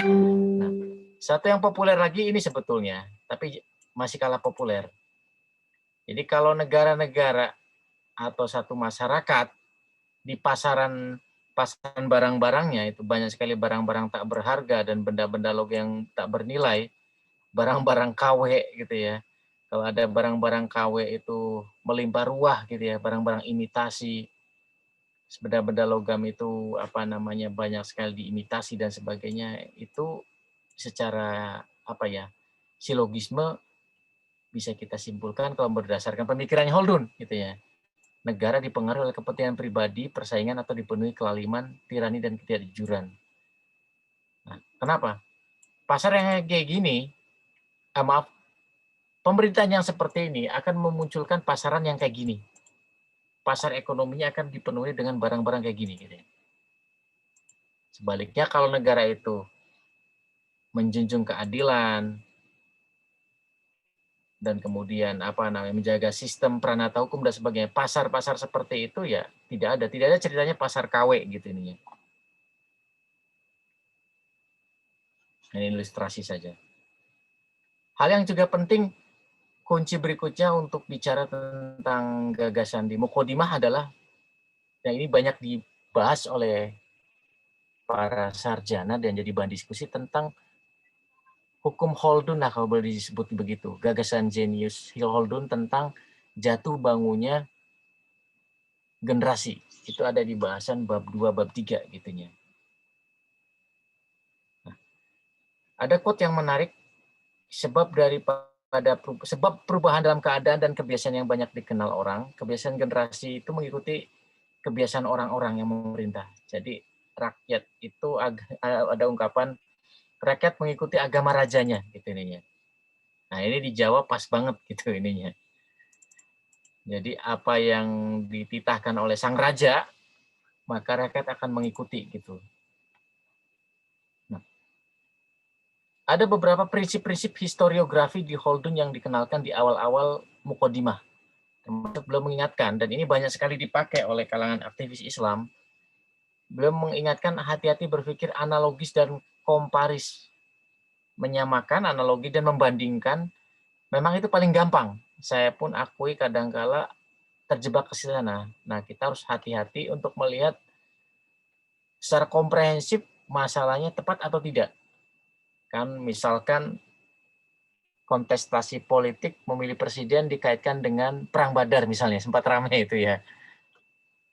Nah, satu yang populer lagi ini sebetulnya, tapi masih kalah populer. Jadi kalau negara-negara atau satu masyarakat di pasaran barang-barangnya itu banyak sekali barang-barang tak berharga dan benda-benda logam yang tak bernilai, barang-barang KW gitu ya. Kalau ada barang-barang KW itu melimpah ruah gitu ya, barang-barang imitasi, benda-benda logam itu banyak sekali diimitasi dan sebagainya, itu secara apa ya, silogisme bisa kita simpulkan kalau berdasarkan pemikirannya Holdun gitu ya. Negara dipengaruhi oleh kepentingan pribadi, persaingan atau dipenuhi kelaliman, tirani dan ketidakjujuran. Nah, kenapa? Pasar yang kayak gini, maaf, pemerintahan yang seperti ini akan memunculkan pasaran yang kayak gini. Pasar ekonominya akan dipenuhi dengan barang-barang kayak gini gitu ya. Sebaliknya kalau negara itu menjunjung keadilan dan kemudian apa namanya menjaga sistem pranata hukum dan sebagainya, pasar-pasar seperti itu ya tidak ada ceritanya pasar KW gitu ininya. Ini ilustrasi saja. Hal yang juga penting, kunci berikutnya untuk bicara tentang gagasan di Muqaddimah adalah, yang ini banyak dibahas oleh para sarjana dan jadi bahan diskusi tentang hukum Holdun lah kalau boleh disebut begitu. Gagasan Jenius Holdun tentang jatuh bangunnya generasi. Itu ada di bahasan bab 2, bab 3 gitunya. Nah, ada quote yang menarik, sebab perubahan dalam keadaan dan kebiasaan yang banyak dikenal orang, kebiasaan generasi itu mengikuti kebiasaan orang-orang yang memerintah. Jadi rakyat itu ada ungkapan rakyat mengikuti agama rajanya gitu ininya. Nah, ini dijawab pas banget gitu ininya. Jadi apa yang dititahkan oleh sang raja, maka rakyat akan mengikuti gitu. Nah, ada beberapa prinsip-prinsip historiografi di Holdun yang dikenalkan di awal-awal Muqaddimah. Termasuk beliau mengingatkan, dan ini banyak sekali dipakai oleh kalangan aktivis Islam, beliau mengingatkan hati-hati berpikir analogis dan komparis. Menyamakan, analogi, dan membandingkan, memang itu paling gampang. Saya pun akui kadangkala terjebak ke sana. Nah, kita harus hati-hati untuk melihat secara komprehensif masalahnya tepat atau tidak. Kan misalkan kontestasi politik memilih presiden dikaitkan dengan perang Badar misalnya, sempat ramai itu ya.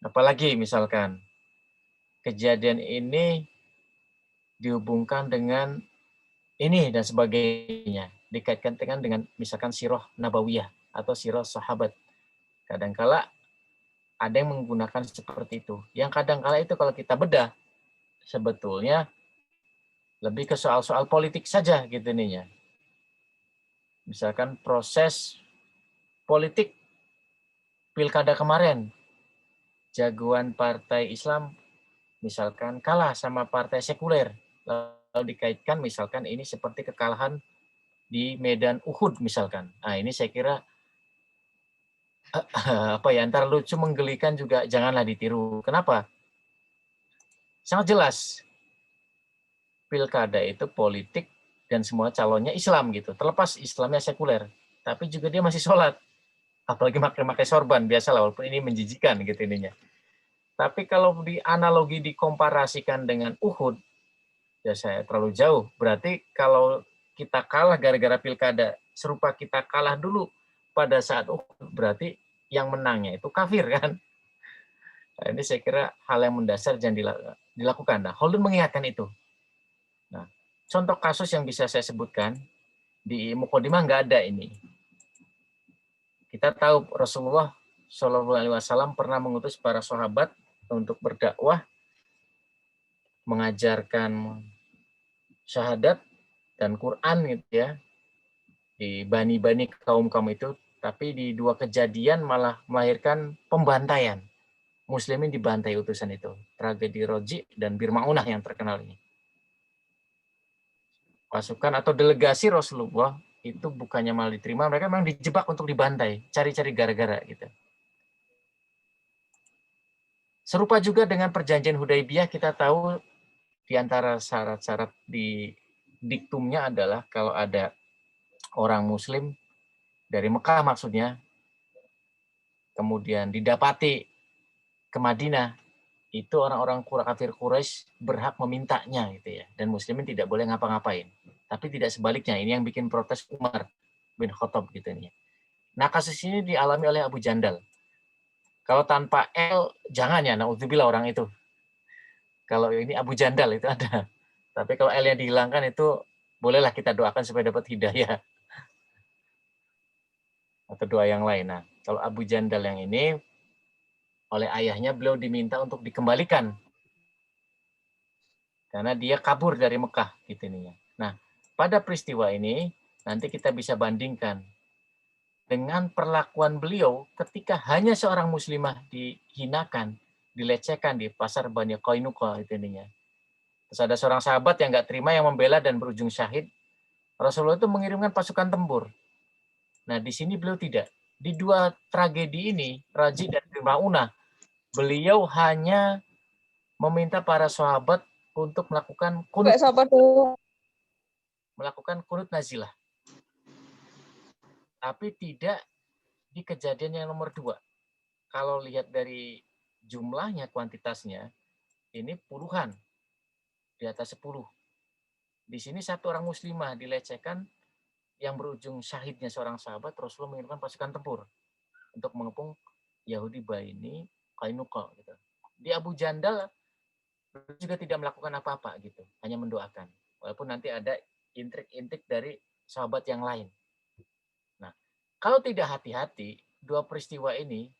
Apalagi misalkan kejadian ini dihubungkan dengan ini dan sebagainya, dikaitkan dengan misalkan sirah nabawiyah atau sirah sahabat. Kadangkala ada yang menggunakan seperti itu. Yang kadangkala itu kalau kita bedah, sebetulnya lebih ke soal-soal politik saja gitu ininya. Misalkan proses politik pilkada kemarin, jagoan partai Islam misalkan kalah sama partai sekuler, lalu dikaitkan misalkan ini seperti kekalahan di medan Uhud misalkan. Nah, ini saya kira apa ya, antara lucu menggelikan juga janganlah ditiru. Kenapa? Sangat jelas pilkada itu politik dan semua calonnya Islam gitu. Terlepas Islamnya sekuler, tapi juga dia masih sholat. Apalagi pakai sorban, biasalah walaupun ini menjijikan gitu ininya. Tapi kalau dianalogi dikomparasikan dengan Uhud, ya saya terlalu jauh. Berarti kalau kita kalah gara-gara pilkada, serupa kita kalah dulu pada saat Uhud, berarti yang menangnya itu kafir kan? Nah, ini saya kira hal yang mendasar jangan dilakukan. Nah, Holdun mengingatkan itu. Nah, contoh kasus yang bisa saya sebutkan, di Muqaddimah nggak ada ini. Kita tahu Rasulullah Shallallahu Alaihi Wasallam pernah mengutus para sahabat untuk berdakwah, mengajarkan syahadat dan Quran gitu ya di bani-bani kaum-kaum itu, tapi di dua kejadian malah melahirkan pembantaian. Muslimin dibantai utusan itu, tragedi Roji dan Bir Maunah yang terkenal ini. Pasukan atau delegasi Rasulullah itu bukannya malah diterima, mereka memang dijebak untuk dibantai, cari-cari gara-gara gitu. Serupa juga dengan perjanjian Hudaibiyah, kita tahu di antara syarat-syarat di diktumnya adalah kalau ada orang Muslim dari Mekah maksudnya, kemudian didapati ke Madinah, itu orang-orang kafir Quraisy berhak memintanya gitu ya, dan Muslimin tidak boleh ngapa-ngapain. Tapi tidak sebaliknya, ini yang bikin protes Umar bin Khattab gitu nih. Nah, kasus ini dialami oleh Abu Jandal. Kalau tanpa L, jangan ya, naudzubillah orang itu. Kalau ini Abu Jandal itu ada. Tapi kalau L yang dihilangkan itu bolehlah kita doakan supaya dapat hidayah. Atau doa yang lain. Nah, kalau Abu Jandal yang ini, oleh ayahnya beliau diminta untuk dikembalikan. Karena dia kabur dari Mekah. Gitu ininya. Nah, pada peristiwa ini, nanti kita bisa bandingkan dengan perlakuan beliau ketika hanya seorang muslimah dihinakan, dilecehkan di pasar Bani Qainuqa itu ininya. Terus ada seorang sahabat yang nggak terima yang membela dan berujung syahid. Rasulullah itu mengirimkan pasukan tempur. Nah, di sini beliau tidak. Di dua tragedi ini, Raji dan Fir'aunah, beliau hanya meminta para sahabat untuk melakukan kunut nazilah. Tapi tidak di kejadian yang nomor 2. Kalau lihat dari jumlahnya, kuantitasnya, ini puluhan, di atas 10. Di sini satu orang muslimah dilecehkan, yang berujung syahidnya seorang sahabat, Rasulullah mengirimkan pasukan tempur untuk mengepung Yahudi Bani Qainuqa. Gitu. Di Abu Jandal juga tidak melakukan apa-apa, gitu, hanya mendoakan. Walaupun nanti ada intrik-intrik dari sahabat yang lain. Nah, kalau tidak hati-hati, dua peristiwa ini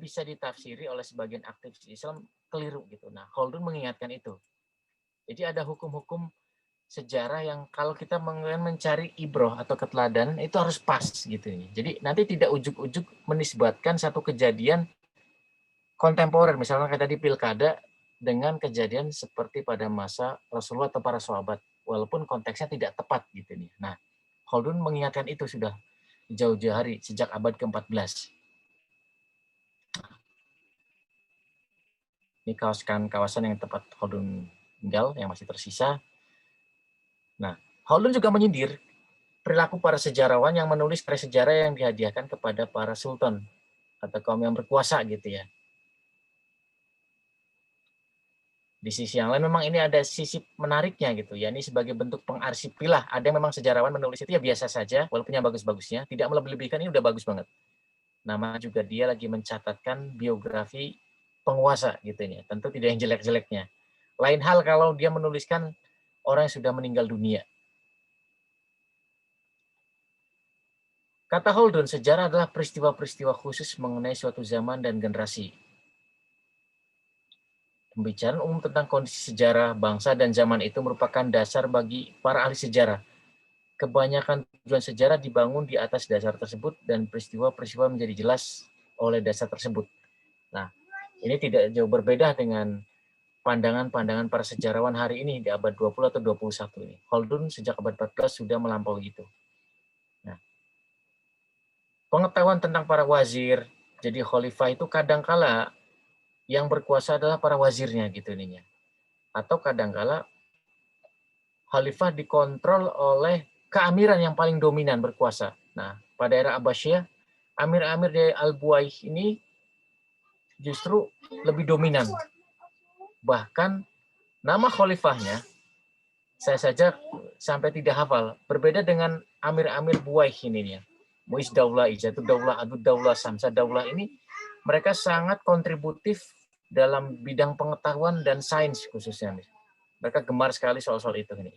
bisa ditafsiri oleh sebagian aktivis Islam keliru gitu. Nah, Khaldun mengingatkan itu. Jadi ada hukum-hukum sejarah yang kalau kita mencari ibroh atau keteladanan itu harus pas gitu. Jadi nanti tidak ujuk-ujuk menisbatkan satu kejadian kontemporer, misalnya kayak tadi pilkada, dengan kejadian seperti pada masa Rasulullah atau para sahabat, walaupun konteksnya tidak tepat gitu nih. Nah, Khaldun mengingatkan itu sudah jauh-jauh hari sejak abad ke-14. Ini kawasan yang tempat Khaldun tinggal yang masih tersisa. Nah, Khaldun juga menyindir perilaku para sejarawan yang menulis karya sejarah yang dihadiahkan kepada para sultan atau kaum yang berkuasa gitu ya. Di sisi yang lain memang ini ada sisi menariknya gitu ya. Ini sebagai bentuk pengarsipilah. Ada yang memang sejarawan menulis itu ya biasa saja, walaupun yang bagus-bagusnya, tidak melebih-lebihkan, ini udah bagus banget. Nama juga dia lagi mencatatkan biografi penguasa gitu ya. Tentu tidak yang jelek-jeleknya. Lain hal kalau dia menuliskan orang yang sudah meninggal dunia. Kata Khaldun, sejarah adalah peristiwa-peristiwa khusus mengenai suatu zaman dan generasi. Pembicaraan umum tentang kondisi sejarah, bangsa, dan zaman itu merupakan dasar bagi para ahli sejarah. Kebanyakan tujuan sejarah dibangun di atas dasar tersebut dan peristiwa-peristiwa menjadi jelas oleh dasar tersebut. Nah, ini tidak jauh berbeda dengan pandangan-pandangan para sejarawan hari ini di abad 20 atau 21 ini. Khaldun sejak abad 14 sudah melampaui itu. Nah, pengetahuan tentang para wazir, jadi khalifah itu kadangkala yang berkuasa adalah para wazirnya gitu ininya. Atau kadangkala khalifah dikontrol oleh keamiran yang paling dominan berkuasa. Nah, pada era Abbasiyah, amir-amir dari Al-Buaih ini justru lebih dominan. Bahkan nama khalifahnya saya saja sampai tidak hafal. Berbeda dengan amir-amir Buaih ini ya. Muiz Daulah, Izzatu Daulah, Adu Daulah, Samsa Daulah ini mereka sangat kontributif dalam bidang pengetahuan dan sains khususnya. Mereka gemar sekali soal-soal itu ini.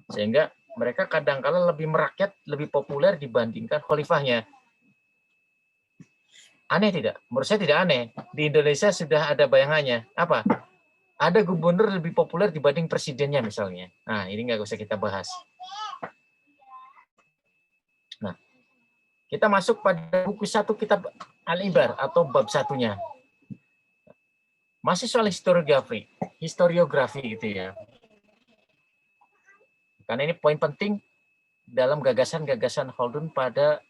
Sehingga mereka kadang-kala lebih merakyat, lebih populer dibandingkan khalifahnya. Aneh tidak? Menurut saya tidak aneh. Di Indonesia sudah ada bayangannya. Apa? Ada gubernur lebih populer dibanding presidennya misalnya. Nah, ini nggak usah kita bahas. Nah, kita masuk pada buku 1 kitab Al-Ibar atau bab 1-nya. Masih soal historiografi gitu ya. Karena ini poin penting dalam gagasan-gagasan Khaldun pada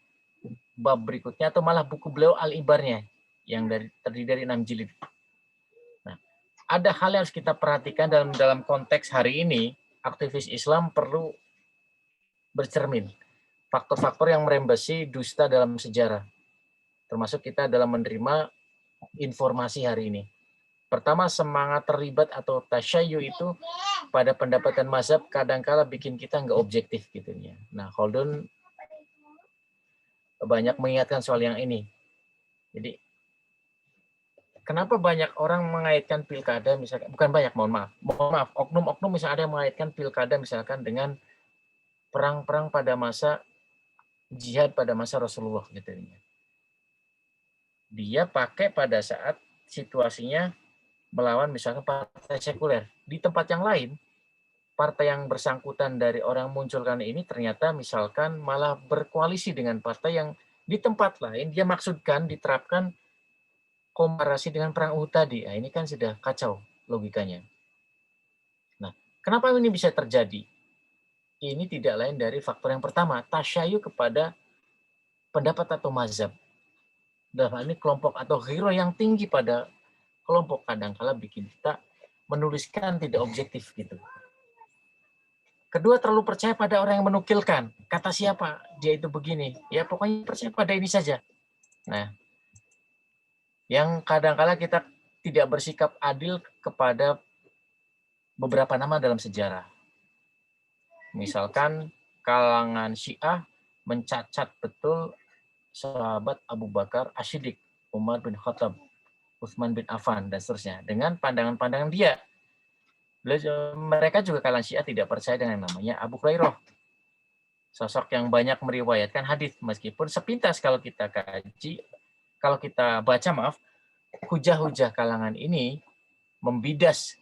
bab berikutnya atau malah buku beliau Al-Ibarnya yang terdiri dari 6 jilid. Nah, ada hal yang harus kita perhatikan dalam konteks hari ini. Aktivis Islam perlu bercermin faktor-faktor yang merembesi dusta dalam sejarah, termasuk kita dalam menerima informasi hari ini. Pertama, semangat terlibat atau tasyayyu itu pada pendapatan mazhab kadangkala bikin kita nggak objektif gitu ya. Nah, Khaldun banyak mengingatkan soal yang ini. Jadi, kenapa banyak orang mengaitkan pilkada misalkan, bukan banyak, mohon maaf, oknum-oknum misalnya ada yang mengaitkan pilkada misalkan dengan perang-perang pada masa jihad pada masa Rasulullah gitu. Dia pakai pada saat situasinya melawan misalkan partai sekuler. Di tempat yang lain, partai yang bersangkutan dari orang munculkan ini ternyata misalkan malah berkoalisi dengan partai yang di tempat lain dia maksudkan diterapkan komparasi dengan perang Uhud tadi. Nah, ini kan sudah kacau logikanya. Nah, kenapa ini bisa terjadi? Ini tidak lain dari faktor yang pertama, tasyayu kepada pendapat atau mazhab. Dalam hal ini kelompok atau hero yang tinggi pada kelompok kadang-kala bikin kita menuliskan tidak objektif gitu. Kedua, terlalu percaya pada orang yang menukilkan. Kata siapa? Dia itu begini. Ya pokoknya percaya pada ini saja. Nah, yang kadang-kala kita tidak bersikap adil kepada beberapa nama dalam sejarah. Misalkan kalangan Syiah mencacat betul sahabat Abu Bakar As-Siddiq, Umar bin Khattab, Utsman bin Affan, dan seterusnya. Dengan pandangan-pandangan dia. Mereka juga kalangan Syiah tidak percaya dengan yang namanya Abu Hurairah. Sosok yang banyak meriwayatkan hadis, meskipun sepintas kalau kita kaji, kalau kita baca, hujah-hujah kalangan ini membidas.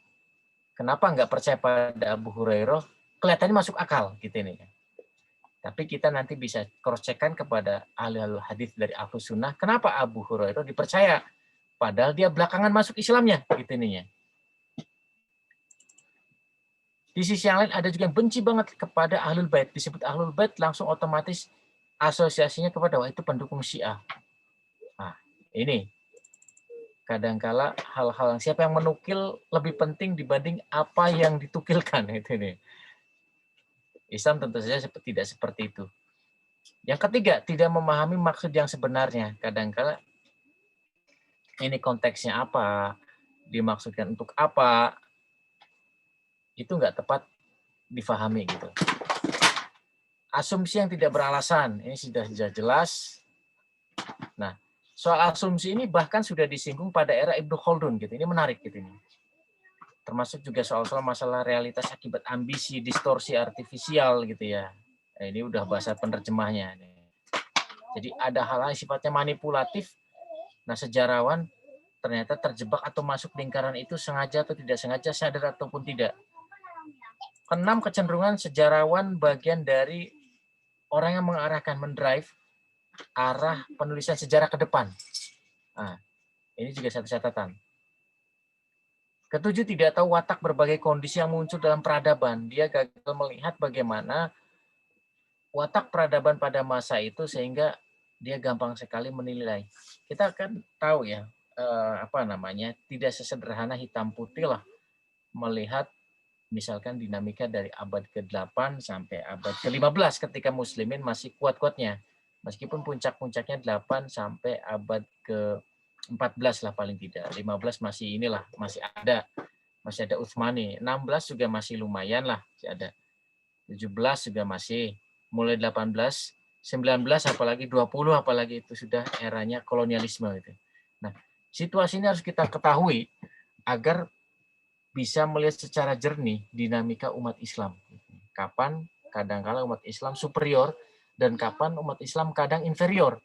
Kenapa nggak percaya pada Abu Hurairah? Kelihatannya masuk akal gitu ini. Tapi kita nanti bisa cross-check-kan kepada ahli-ahli hadis dari Ahlus Sunnah. Kenapa Abu Hurairah dipercaya? Padahal dia belakangan masuk Islamnya gitu ininya. Di sisi yang lain ada juga yang benci banget kepada Ahlul Bait. Disebut Ahlul Bait langsung otomatis asosiasinya kepada wah itu pendukung Syiah. Nah, ini kadangkala hal-hal yang siapa yang menukil lebih penting dibanding apa yang ditukilkan itu nih. Islam tentu saja tidak seperti itu. Yang ketiga, tidak memahami maksud yang sebenarnya. Kadangkala ini konteksnya apa, dimaksudkan untuk apa, itu nggak tepat difahami gitu. Asumsi yang tidak beralasan, ini sudah jelas. Nah, soal asumsi ini bahkan sudah disinggung pada era Ibnu Khaldun gitu. Ini menarik gitu ini. Termasuk juga soal-soal masalah realitas akibat ambisi, distorsi artifisial gitu ya. Nah, ini udah bahasa penerjemahnya. Jadi ada hal-hal yang sifatnya manipulatif. Nah, sejarawan ternyata terjebak atau masuk lingkaran itu sengaja atau tidak sengaja, sadar ataupun tidak. Keenam, kecenderungan sejarawan bagian dari orang yang mengarahkan, mendrive arah penulisan sejarah ke depan. Nah, ini juga satu catatan. Ketujuh, tidak tahu watak berbagai kondisi yang muncul dalam peradaban. Dia gagal melihat bagaimana watak peradaban pada masa itu sehingga dia gampang sekali menilai. Kita kan tahu ya, tidak sesederhana hitam putih lah melihat misalkan dinamika dari abad ke-8 sampai abad ke-15 ketika muslimin masih kuat-kuatnya. Meskipun puncak-puncaknya 8 sampai abad ke-14 lah paling tidak. 15 masih inilah, masih ada Utsmani. 16 juga masih lumayan lah, masih ada. 17 juga masih, mulai 18, 19 apalagi 20 apalagi itu sudah eranya kolonialisme gitu. Nah, situasi ini harus kita ketahui agar bisa melihat secara jernih dinamika umat Islam. Kapan kadang-kala umat Islam superior dan kapan umat Islam kadang inferior.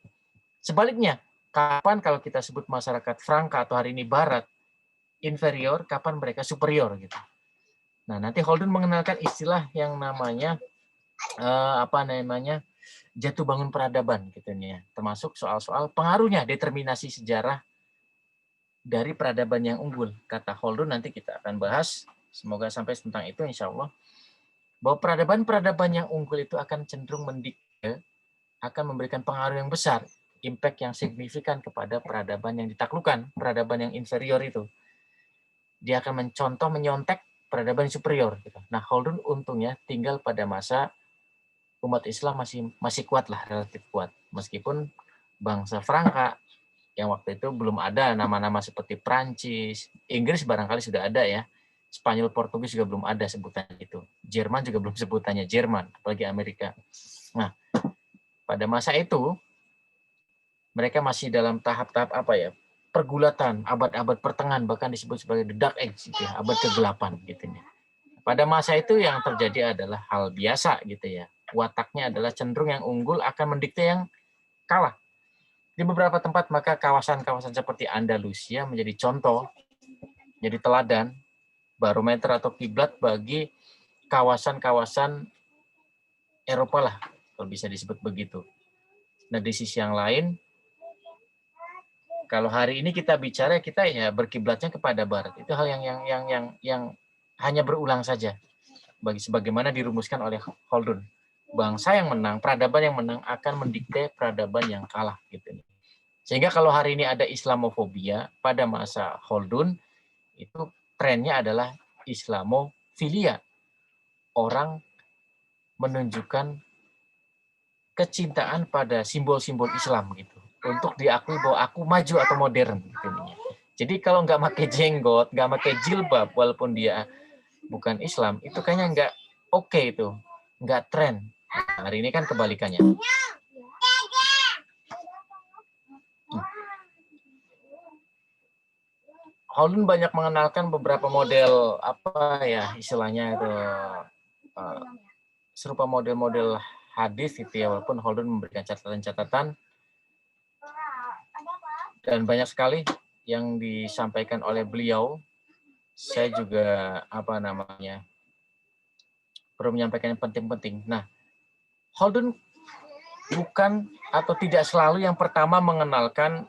Sebaliknya, kapan kalau kita sebut masyarakat Franka atau hari ini Barat inferior, kapan mereka superior gitu. Nah, nanti Khaldun mengenalkan istilah yang namanya jatuh bangun peradaban gitu nih ya. Termasuk soal-soal pengaruhnya determinasi sejarah dari peradaban yang unggul. Kata Khaldun nanti kita akan bahas, semoga sampai tentang itu insya Allah, bahwa peradaban-peradaban yang unggul itu akan cenderung mendikte, akan memberikan pengaruh yang besar, impact yang signifikan kepada peradaban yang ditaklukkan, peradaban yang inferior itu. Dia akan mencontoh, menyontek peradaban superior. Gitu. Nah, Khaldun untungnya tinggal pada masa umat Islam masih kuat lah, relatif kuat. Meskipun bangsa Franka yang waktu itu belum ada nama-nama seperti Prancis, Inggris barangkali sudah ada ya, Spanyol, Portugis juga belum ada sebutan itu, Jerman juga belum sebutannya Jerman, apalagi Amerika. Nah, pada masa itu mereka masih dalam tahap-tahap pergulatan, abad-abad pertengahan, bahkan disebut sebagai the Dark Age, gitu ya, abad ke-8 gitu ya. Pada masa itu yang terjadi adalah hal biasa gitu ya. wataknya adalah cenderung yang unggul akan mendikte yang kalah. Di beberapa tempat maka kawasan-kawasan seperti Andalusia menjadi contoh, jadi teladan, barometer atau kiblat bagi kawasan-kawasan Eropa lah, kalau bisa disebut begitu. Nah, di sisi yang lain, kalau hari ini kita bicara, kita ya berkiblatnya kepada Barat. Itu hal yang hanya berulang saja. Sebagaimana dirumuskan oleh Khaldun. Bangsa yang menang, peradaban yang menang akan mendikte peradaban yang kalah. Gitu. Sehingga kalau hari ini ada Islamofobia, pada masa Khaldun, itu trennya adalah Islamofilia. Orang menunjukkan kecintaan pada simbol-simbol Islam gitu, untuk diakui bahwa aku maju atau modern gitu. Jadi kalau nggak pakai jenggot, nggak pakai jilbab, walaupun dia bukan Islam, itu kayaknya nggak oke itu, nggak tren. Nah, hari ini kan kebalikannya. Khaldun banyak mengenalkan beberapa model apa ya istilahnya itu serupa model-model hadis gitu ya, walaupun Khaldun memberikan catatan-catatan dan banyak sekali yang disampaikan oleh beliau. Saya juga perlu menyampaikan yang penting-penting. Nah, Khaldun bukan atau tidak selalu yang pertama mengenalkan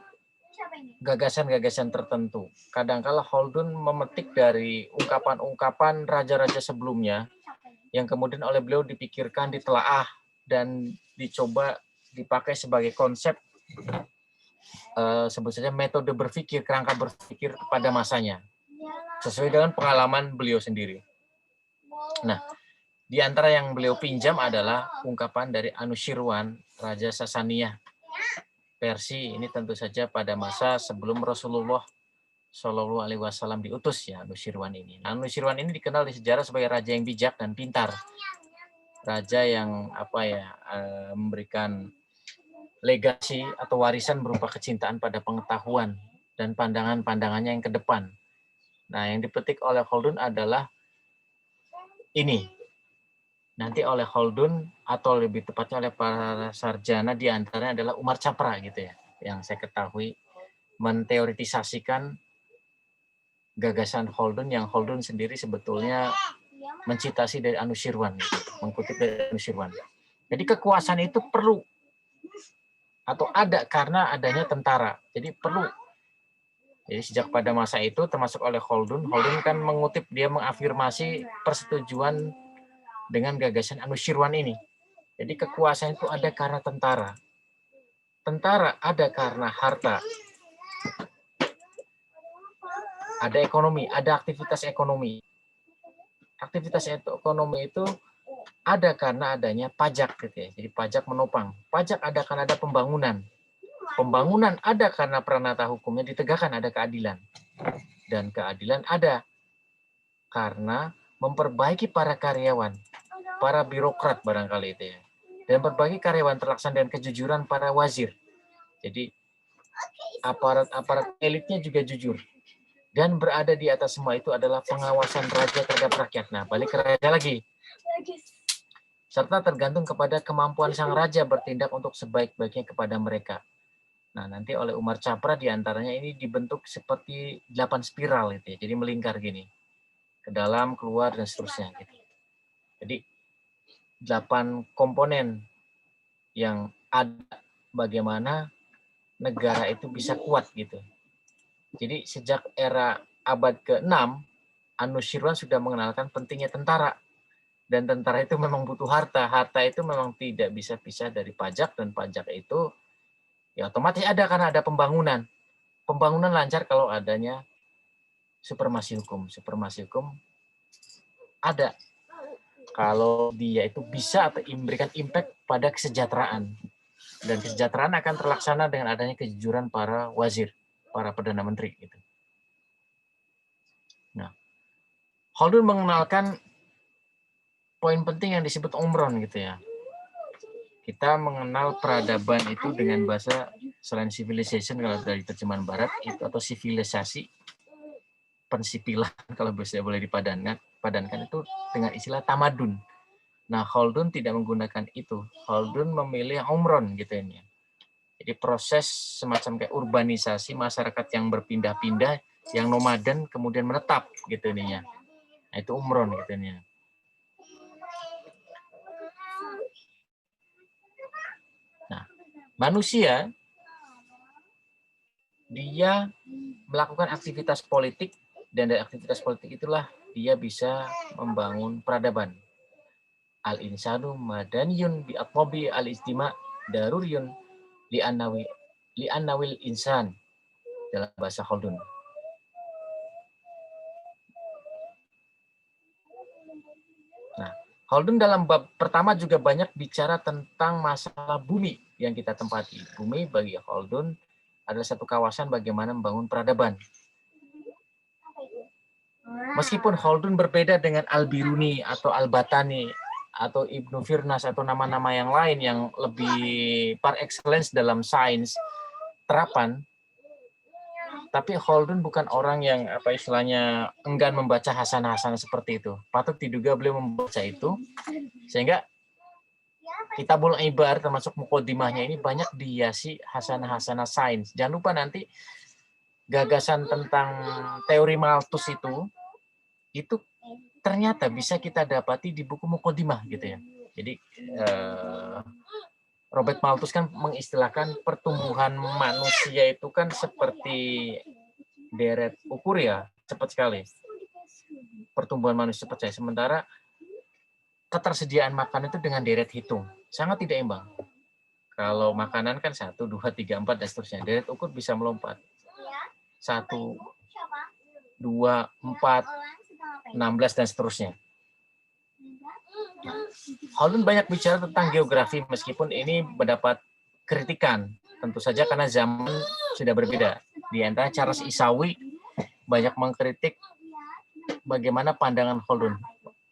gagasan-gagasan tertentu. Kadang-kala Khaldun memetik dari ungkapan-ungkapan raja-raja sebelumnya yang kemudian oleh beliau dipikirkan, ditelaah, dan dicoba dipakai sebagai konsep, sebut saja metode berpikir, kerangka berpikir pada masanya, sesuai dengan pengalaman beliau sendiri. Nah, di antara yang beliau pinjam adalah ungkapan dari Anushirwan, Raja Sasaniyah Persia. Ini tentu saja pada masa sebelum Rasulullah Shallallahu Alaihi Wasallam diutus ya, Anushirwan ini. Nah, Anushirwan ini dikenal di sejarah sebagai raja yang bijak dan pintar, raja yang memberikan legasi atau warisan berupa kecintaan pada pengetahuan dan pandangan-pandangannya yang ke depan. Nah, yang dipetik oleh Khaldun adalah ini. Nanti oleh Khaldun atau lebih tepatnya oleh para sarjana di antaranya adalah Umar Chapra gitu ya, yang saya ketahui menteoritisasikan gagasan Khaldun yang Khaldun sendiri sebetulnya mencitasi dari Anushirwan, gitu, mengutip dari Anushirwan. Jadi kekuasaan itu perlu atau ada karena adanya tentara. Jadi perlu. Jadi sejak pada masa itu termasuk oleh Khaldun kan mengutip, dia mengafirmasi persetujuan dengan gagasan Anushirwan ini. Jadi kekuasaan itu ada karena tentara. Tentara ada karena harta. Ada ekonomi, ada aktivitas ekonomi. Aktivitas ekonomi itu ada karena adanya pajak gitu ya. Jadi pajak menopang. Pajak ada karena ada pembangunan. Pembangunan ada karena peranata hukumnya ditegakkan, ada keadilan. Dan keadilan ada karena memperbaiki para karyawan, para birokrat barangkali itu ya. Dan memperbaiki karyawan terlaksana dengan kejujuran para wazir. Jadi aparat elitnya juga jujur. Dan berada di atas semua itu adalah pengawasan raja terhadap rakyat. Nah, balik ke raja lagi. Serta tergantung kepada kemampuan sang raja bertindak untuk sebaik-baiknya kepada mereka. Nah, nanti oleh Umar Chapra diantaranya ini dibentuk seperti 8 spiral gitu ya. Jadi melingkar gini. Ke dalam, keluar, dan seterusnya. Gitu. Jadi 8 komponen yang ada bagaimana negara itu bisa kuat gitu. Jadi sejak era abad ke-6, Anushirwan sudah mengenalkan pentingnya tentara. Dan tentara itu memang butuh harta. Harta itu memang tidak bisa pisah dari pajak, dan pajak itu ya otomatis ada karena ada pembangunan. Pembangunan lancar kalau adanya supremasi hukum. Supremasi hukum ada kalau dia itu bisa atau memberikan impact pada kesejahteraan. Dan kesejahteraan akan terlaksana dengan adanya kejujuran para wazir, para perdana menteri gitu. Nah, Khaldun mengenalkan poin penting yang disebut umron gitu ya. Kita mengenal peradaban itu dengan bahasa selain civilization kalau dari terjemahan barat itu, atau sivilisasi, pensipilan kalau bisa boleh dipadankan itu dengan istilah tamadun. Nah, Khaldun tidak menggunakan itu. Khaldun memilih umron gitu ini. Jadi proses semacam kayak urbanisasi masyarakat yang berpindah-pindah, yang nomaden kemudian menetap gitu ininya. Nah, itu umron gitu ininya. Nah, manusia dia melakukan aktivitas politik, dan dari aktivitas politik itulah dia bisa membangun peradaban. Al-insanu madaniyun bi atwabi al-istima daruriyun li'annawil insan dalam bahasa Khaldun. Nah, Khaldun dalam bab pertama juga banyak bicara tentang masalah bumi yang kita tempati. Bumi bagi Khaldun adalah satu kawasan bagaimana membangun peradaban. Meskipun Khaldun berbeda dengan Al-Biruni atau Al-Batani atau Ibnu Firnas atau nama-nama yang lain yang lebih par excellence dalam sains terapan, tapi Khaldun bukan orang yang apa istilahnya enggan membaca hasanah-hasanah seperti itu. Patut diduga beliau membaca itu, sehingga Kitabul Ibar termasuk mukodimahnya ini banyak dihiasi hasanah-hasanah sains. Jangan lupa nanti gagasan tentang teori Malthus itu ternyata bisa kita dapati di buku mukodimah gitu ya. Jadi Robert Malthus kan mengistilahkan pertumbuhan manusia itu kan seperti deret ukur ya, cepat sekali. Pertumbuhan manusia cepat sekali. Sementara ketersediaan makan itu dengan deret hitung sangat tidak imbang. Kalau makanan kan 1, 2, 3, 4 dan seterusnya. Deret ukur bisa melompat. 1, 2, 4, 16 dan seterusnya. Khaldun banyak bicara tentang geografi meskipun ini mendapat kritikan. Tentu saja karena zaman sudah berbeda. Di antara Charles Isawi banyak mengkritik bagaimana pandangan Khaldun.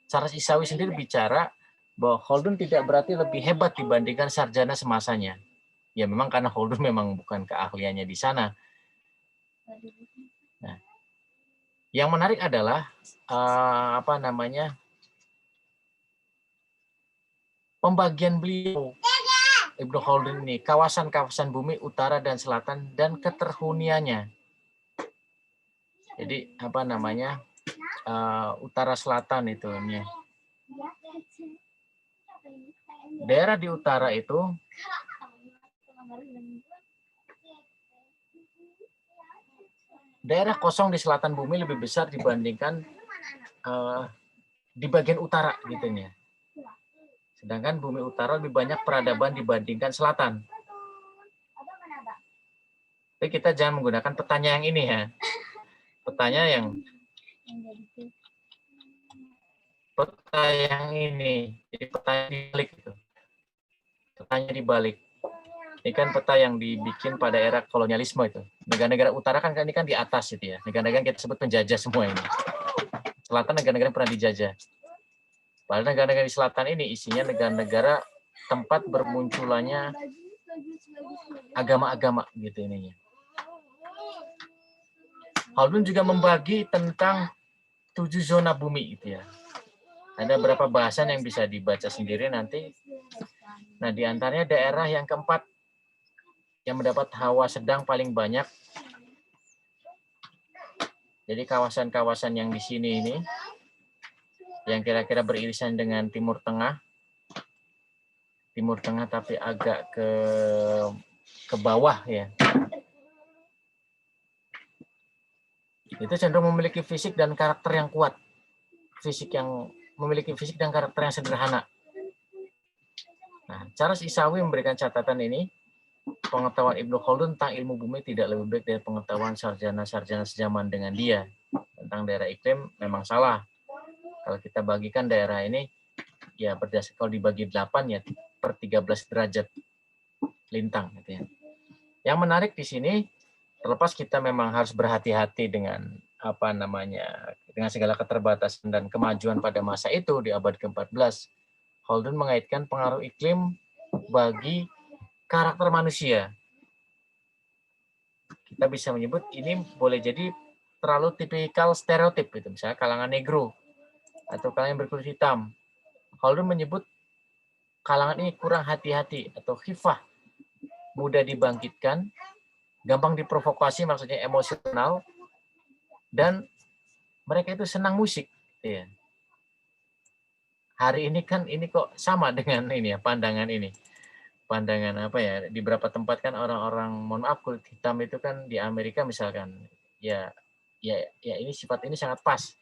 Charles Isawi sendiri bicara bahwa Khaldun tidak berarti lebih hebat dibandingkan sarjana semasanya. Ya memang karena Khaldun memang bukan keahliannya di sana. Nah, yang menarik adalah pembagian beliau Ibnu Khaldun ini, kawasan-kawasan bumi utara dan selatan dan keterhuniannya. Jadi utara selatan itu ini. Daerah di utara itu daerah kosong di selatan bumi lebih besar dibandingkan di bagian utara gitu ya. Sedangkan bumi utara lebih banyak peradaban dibandingkan selatan. Tapi kita jangan menggunakan petanya yang ini ya. Petanya yang ini. Jadi petanya dibalik itu. Petanya dibalik. Ini kan peta yang dibikin pada era kolonialisme itu. Negara-negara utara kan ini kan di atas itu ya. Negara-negara yang kita sebut penjajah semua ini. Selatan negara-negara pernah dijajah. Padahal negara-negara di selatan ini isinya negara-negara tempat bermunculannya agama-agama gitu ininya. Khaldun juga membagi tentang 7 zona bumi itu ya. Ada beberapa bahasan yang bisa dibaca sendiri nanti. Nah, di antaranya daerah yang keempat yang mendapat hawa sedang paling banyak. Jadi kawasan-kawasan yang di sini ini yang kira-kira beririsan dengan Timur Tengah tapi agak ke bawah ya. Itu cenderung memiliki fisik dan karakter yang kuat. Memiliki fisik dan karakter yang sederhana. Nah, Charles Isawi memberikan catatan ini, pengetahuan Ibnu Khaldun tentang ilmu bumi tidak lebih baik dari pengetahuan sarjana-sarjana sejaman dengan dia. Tentang daerah iklim memang salah. Kalau kita bagikan daerah ini, ya berdasarkan kalau dibagi 8 ya per 13 derajat lintang. Gitu ya. Yang menarik di sini, terlepas kita memang harus berhati-hati dengan dengan segala keterbatasan dan kemajuan pada masa itu di abad ke-14, Khaldun mengaitkan pengaruh iklim bagi karakter manusia. Kita bisa menyebut ini boleh jadi terlalu tipikal stereotip gitu, misalnya kalangan negro atau kalangan berkulit hitam Holden menyebut kalangan ini kurang hati-hati atau khifah, mudah dibangkitkan, gampang diprovokasi, maksudnya emosional, dan mereka itu senang musik. Ya. Hari ini kan ini kok sama dengan ini ya, pandangan ini. Pandangan apa ya, di beberapa tempat kan orang-orang, mohon maaf, kulit hitam itu kan di Amerika misalkan, ya ini sifat ini sangat pas.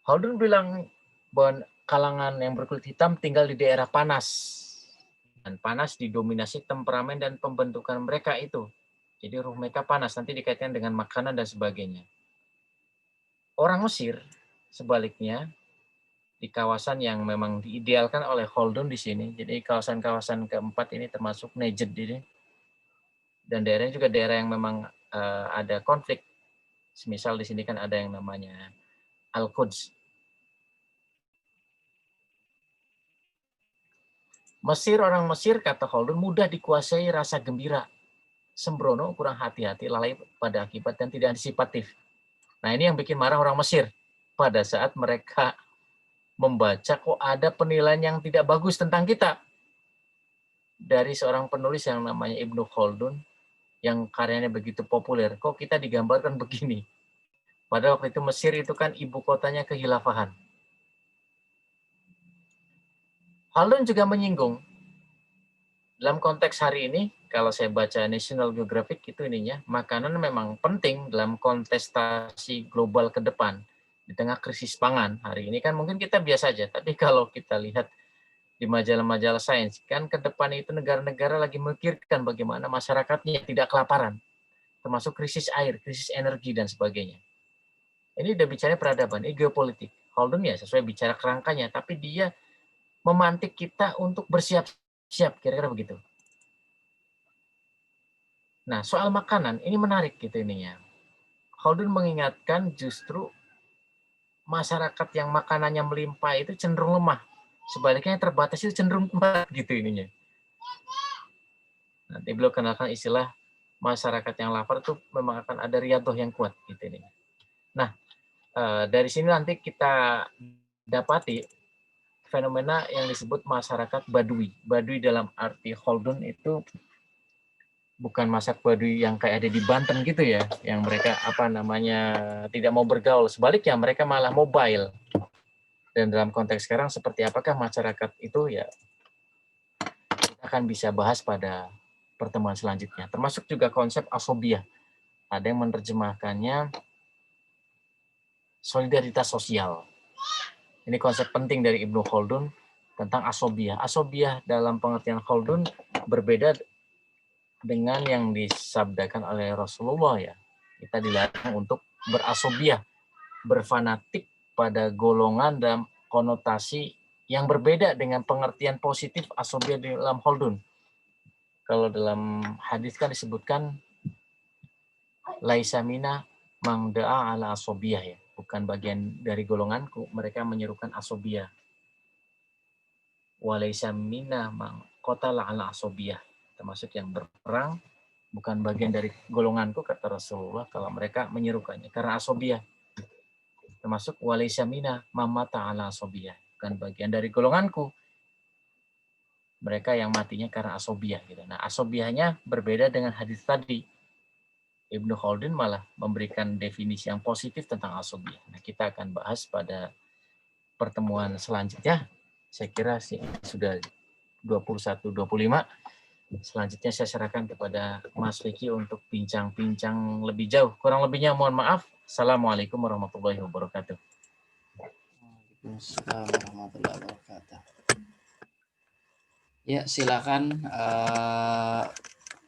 Holden bilang bahwa kalangan yang berkulit hitam tinggal di daerah panas. Dan panas didominasi temperamen dan pembentukan mereka itu. Jadi ruh mereka panas, nanti dikaitkan dengan makanan dan sebagainya. Orang Mesir, sebaliknya, di kawasan yang memang diidealkan oleh Holden di sini, jadi kawasan-kawasan keempat ini termasuk Najd ini, dan daerahnya juga daerah yang memang ada konflik. Misal di sini kan ada yang namanya Al-Quds. Orang Mesir, kata Holden, mudah dikuasai rasa gembira, sembrono, kurang hati-hati, lalai pada akibat, dan tidak antisipatif. Nah, ini yang bikin marah orang Mesir pada saat mereka membaca kok ada penilaian yang tidak bagus tentang kita dari seorang penulis yang namanya Ibnu Khaldun, yang karyanya begitu populer. Kok kita digambarkan begini? Pada waktu itu Mesir itu kan ibu kotanya kehilafahan. Khaldun juga menyinggung dalam konteks hari ini, kalau saya baca National Geographic itu ininya, makanan memang penting dalam kontestasi global ke depan. Di tengah krisis pangan hari ini kan mungkin kita biasa aja, tapi kalau kita lihat di majalah-majalah sains, kan ke depan itu negara-negara lagi memikirkan bagaimana masyarakatnya tidak kelaparan, termasuk krisis air, krisis energi, dan sebagainya. Ini udah bicara peradaban, ini geopolitik. Holden ya sesuai bicara kerangkanya, tapi dia memantik kita untuk bersiap-siap, kira-kira begitu. Nah, soal makanan, ini menarik gitu ininya. Holden mengingatkan justru masyarakat yang makanannya melimpah itu cenderung lemah. Sebaliknya yang terbatas itu cenderung kuat gitu ininya. Nanti beliau kenalkan istilah masyarakat yang lapar itu memang akan ada riadoh yang kuat gitu ini. Nah, dari sini nanti kita dapati fenomena yang disebut masyarakat Badui. Badui dalam arti Holden itu bukan masyarakat Badui yang kayak ada di Banten gitu ya, yang mereka tidak mau bergaul. Sebaliknya mereka malah mobile. Dan dalam konteks sekarang seperti apakah masyarakat itu ya, kita akan bisa bahas pada pertemuan selanjutnya. Termasuk juga konsep asobiah. Ada yang menerjemahkannya solidaritas sosial. Ini konsep penting dari Ibnu Khaldun tentang asobiah. Asobiah dalam pengertian Khaldun berbeda dengan yang disabdakan oleh Rasulullah ya. Kita dilarang untuk berasobiah, berfanatik pada golongan dalam konotasi yang berbeda dengan pengertian positif asobiah di dalam Khaldun. Kalau dalam hadis kan disebutkan laisa mina mang da'a ala asobiah ya, bukan bagian dari golonganku mereka menyerukan asobiah. Wa laisa mina mang qatala ala asobiah, termasuk yang berperang bukan bagian dari golonganku kata Rasulullah kalau mereka menyerukannya karena asobiah. Termasuk wa laisa mina mamata ala asobiah, bukan bagian dari golonganku mereka yang matinya karena asobiah gitu. Nah, asobiahnya berbeda dengan hadis tadi. Ibnu Khaldun malah memberikan definisi yang positif tentang asobiah. Nah, kita akan bahas pada pertemuan selanjutnya. Saya kira sudah 21.25. Selanjutnya saya serahkan kepada Mas Vicky untuk bincang-bincang lebih jauh. Kurang lebihnya mohon maaf. Assalamualaikum warahmatullahi wabarakatuh. Waalaikumsalam warahmatullahi wabarakatuh. Ya, silakan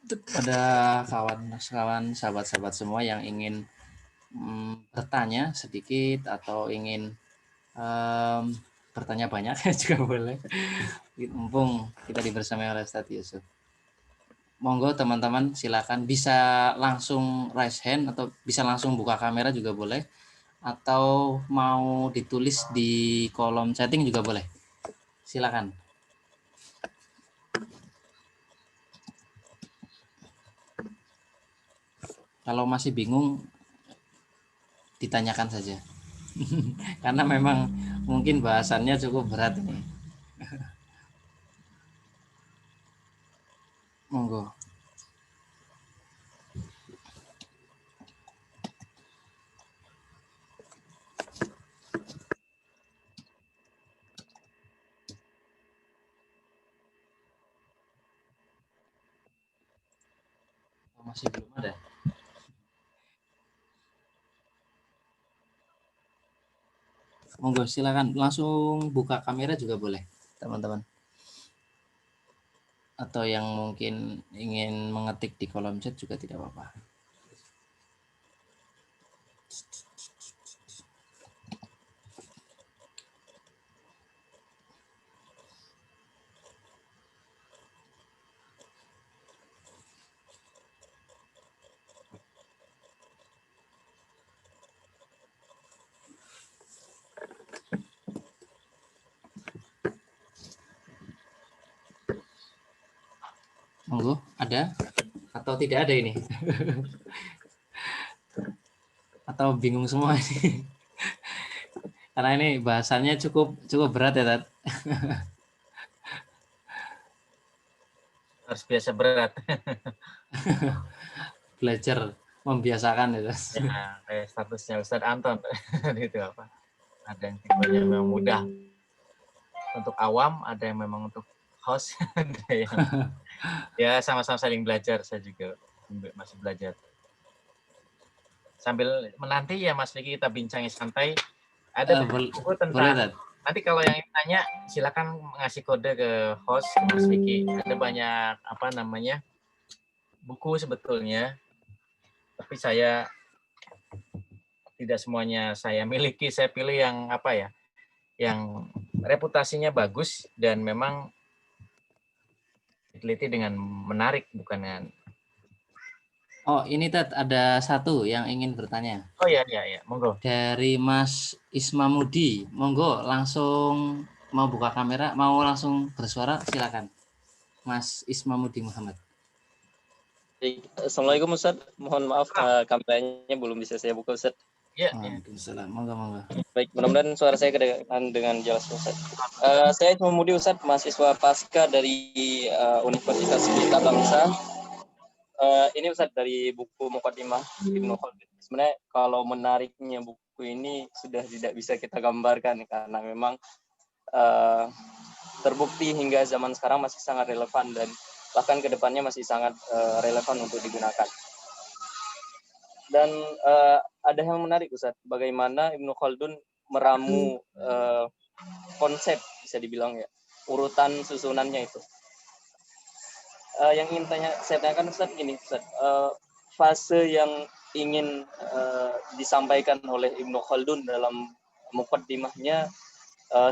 pada kawan-kawan, sahabat-sahabat semua yang ingin bertanya sedikit atau ingin bertanya banyak juga boleh. Mumpung kita dibersamai oleh Ustadz Yusuf. Monggo teman-teman silakan bisa langsung raise hand atau bisa langsung buka kamera juga boleh. Atau mau ditulis di kolom chatting juga boleh. Silakan. Kalau masih bingung, ditanyakan saja. Karena memang mungkin bahasannya cukup berat ini. Monggo. Masih belum ada. Monggo silakan langsung buka kamera juga boleh, teman-teman. Atau yang mungkin ingin mengetik di kolom chat juga tidak apa-apa. Monggo, ada atau tidak ada ini? Atau bingung semua ini? Karena ini bahasannya cukup berat ya, Tat. Harus biasa berat. Belajar membiasakan ya, Tat. Ya, kayak statusnya Ustadz Anton. Itu apa? Ada yang tipenya memang mudah untuk awam, ada yang memang untuk host, ada yang ya sama-sama saling belajar. Saya juga masih belajar. Sambil menanti ya Mas Vicky kita bincangin santai. Ada buku tentang boleh, nanti kalau yang tanya silakan ngasih kode ke host Mas Vicky. Ada banyak apa namanya buku sebetulnya, tapi saya tidak semuanya saya miliki. Saya pilih yang apa ya, yang reputasinya bagus dan memang diteliti dengan menarik, bukan dengan. Oh, ini Tat, ada satu yang ingin bertanya. Oh ya, monggo. Dari Mas Ismamudi, monggo langsung mau buka kamera, mau langsung bersuara, silakan. Mas Ismamudi Muhammad. Assalamualaikum Ustaz, mohon maaf kameranya belum bisa saya buka Ustaz. Ya. Waalaikumsalam, monggo. Baik, mudah-mudahan suara saya kedengaran dengan jelas Ustaz. Saya Ismamudi Ustaz, mahasiswa pasca dari Universitas Pelita Bangsa. Ini Ustaz dari buku Muqaddimah Ibnu Khaldun. Sebenarnya kalau menariknya buku ini sudah tidak bisa kita gambarkan karena memang terbukti hingga zaman sekarang masih sangat relevan dan bahkan kedepannya masih sangat relevan untuk digunakan. Dan ada yang menarik Ustaz, bagaimana Ibnu Khaldun meramu konsep bisa dibilang ya, urutan susunannya itu. Yang ingin saya tanyakan Ustaz gini Ustaz, fase yang ingin disampaikan oleh Ibnu Khaldun dalam muqaddimahnya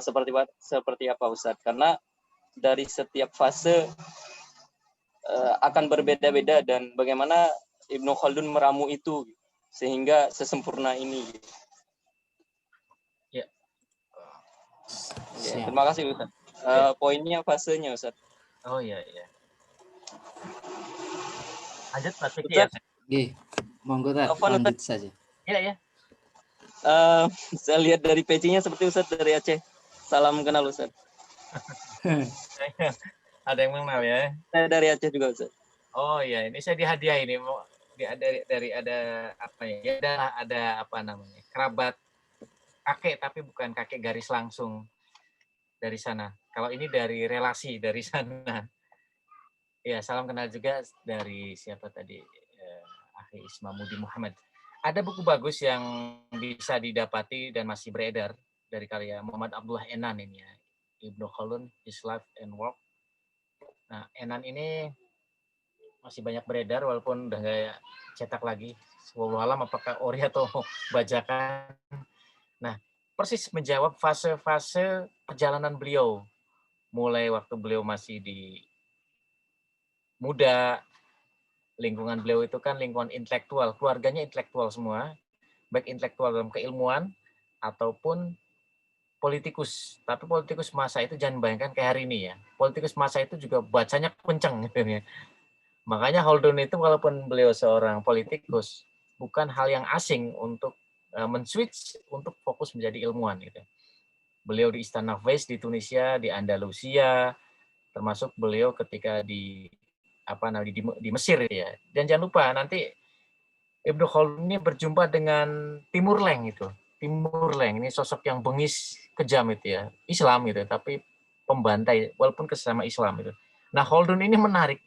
seperti apa Ustaz? Karena dari setiap fase akan berbeda-beda dan bagaimana Ibnu Khaldun meramu itu sehingga sesempurna ini. Ya. Terima kasih Ustaz. Poinnya fasenya Ustaz. Oh iya. Lanjut Mas Vicky ya. Monggo Tat, lanjut saja. Iya. Saya lihat dari PC-nya seperti Ustaz dari Aceh. Salam kenal Ustaz. Ada yang mengenal ya? Saya dari Aceh juga Ustaz. Oh iya, ini saya dihadiah ini dari ada apa ya? Ada apa namanya? Kerabat kakek tapi bukan kakek garis langsung dari sana. Kalau ini dari relasi dari sana. Ya, salam kenal juga dari siapa tadi? Akhi Ismamudi Muhammad. Ada buku bagus yang bisa didapati dan masih beredar dari karya Muhammad Abdullah Enan ini ya. Ibnu Khaldun, His Life and Work. Nah, Enan ini masih banyak beredar walaupun udah nggak cetak lagi. Wallahu alam apakah ori atau bajakan. Nah, persis menjawab fase-fase perjalanan beliau. Mulai waktu beliau masih di muda, lingkungan beliau itu kan lingkungan intelektual, keluarganya intelektual semua, baik intelektual dalam keilmuan ataupun politikus. Tapi politikus masa itu jangan bayangkan kayak hari ini ya. Politikus masa itu juga bacanya kenceng gitu ya. Makanya Khaldun itu walaupun beliau seorang politikus, bukan hal yang asing untuk men-switch untuk fokus menjadi ilmuwan gitu. Beliau di Istana Fez di Tunisia, di Andalusia, termasuk beliau ketika di di Mesir ya. Dan jangan lupa nanti Ibnu Khaldun ini berjumpa dengan Timur Leng itu. Timur Leng ini sosok yang bengis, kejam itu ya. Islam gitu, tapi pembantai walaupun kesama Islam itu. Nah, Khaldun ini menarik.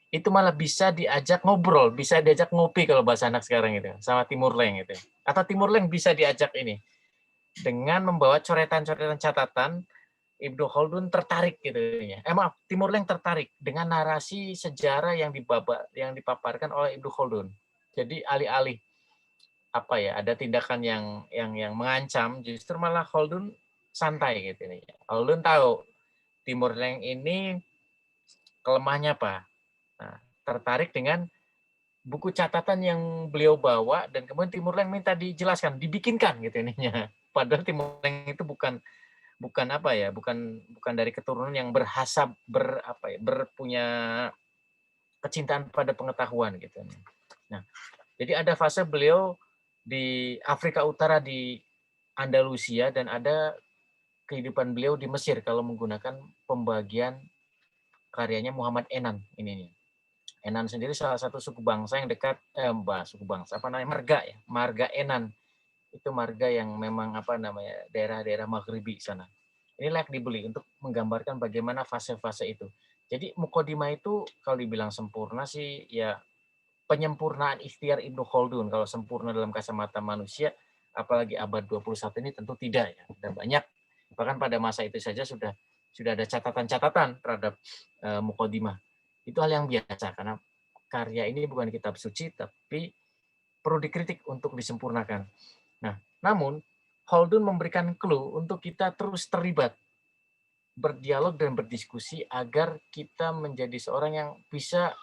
Itu malah bisa diajak ngobrol, bisa diajak ngopi kalau bahasa anak sekarang itu sama Timur Leng itu. Atau Timur Leng bisa diajak ini dengan membawa coretan-coretan catatan. Ibnu Khaldun tertarik gitu ya. Maaf, Timur Leng tertarik dengan narasi sejarah yang dipaparkan oleh Ibnu Khaldun. Jadi alih-alih ada tindakan yang mengancam, justru malah Khaldun santai gitu nih. Khaldun tahu Timur Leng ini kelemahannya apa. Nah, tertarik dengan buku catatan yang beliau bawa dan kemudian Timur Leng minta dijelaskan, dibikinkan gitu ininya. Padahal Timur Leng itu bukan dari keturunan yang berpunya kecintaan pada pengetahuan gitu. Nah, jadi ada fase beliau di Afrika Utara di Andalusia dan ada kehidupan beliau di Mesir kalau menggunakan pembagian karyanya Muhammad Enan ini nih. Enan sendiri salah satu suku bangsa yang dekat marga ya, marga Enan. Itu marga yang memang daerah-daerah Maghribi sana. Ini layak dibeli untuk menggambarkan bagaimana fase-fase itu. Jadi Muqaddimah itu kalau dibilang sempurna sih ya penyempurnaan ikhtiar Ibnu Khaldun. Kalau sempurna dalam kacamata manusia, apalagi abad 21 ini tentu tidak ya. Dan banyak bahkan pada masa itu saja sudah ada catatan-catatan terhadap Muqaddimah. Itu hal yang biasa karena karya ini bukan kitab suci tapi perlu dikritik untuk disempurnakan. Nah, namun Khaldun memberikan clue untuk kita terus terlibat, berdialog dan berdiskusi agar kita menjadi seorang yang bisa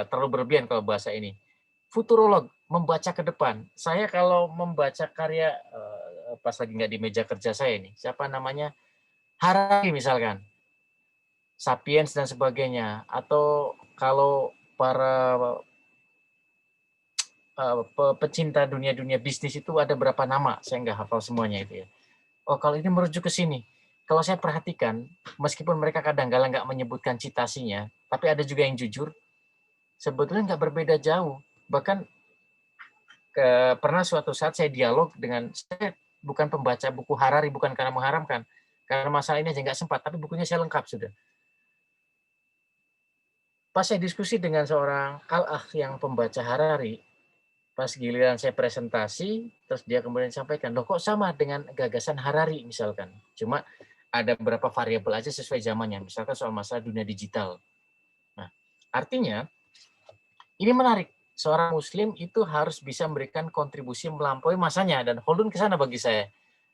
terlalu berlebihan kalau bahasa ini. Futurolog, membaca ke depan. Saya kalau membaca karya pas lagi nggak di meja kerja saya ini, siapa namanya? Harari misalkan. Sapiens dan sebagainya, atau kalau para pecinta dunia bisnis itu ada berapa nama, saya nggak hafal semuanya itu ya. Oh, kalau ini merujuk ke sini. Kalau saya perhatikan, meskipun mereka kadang-kala nggak menyebutkan citasinya, tapi ada juga yang jujur, sebetulnya nggak berbeda jauh. Bahkan pernah suatu saat saya dialog dengan, saya bukan pembaca buku Harari, bukan karena mengharamkan, karena masalah ini aja nggak sempat, tapi bukunya saya lengkap sudah. Pas saya diskusi dengan seorang al-akh yang pembaca Harari, pas giliran saya presentasi, terus dia kemudian sampaikan, loh kok sama dengan gagasan Harari misalkan. Cuma ada beberapa variabel aja sesuai zamannya, misalkan soal masalah dunia digital. Nah, artinya ini menarik. Seorang muslim itu harus bisa memberikan kontribusi melampaui masanya, dan Khaldun ke sana bagi saya.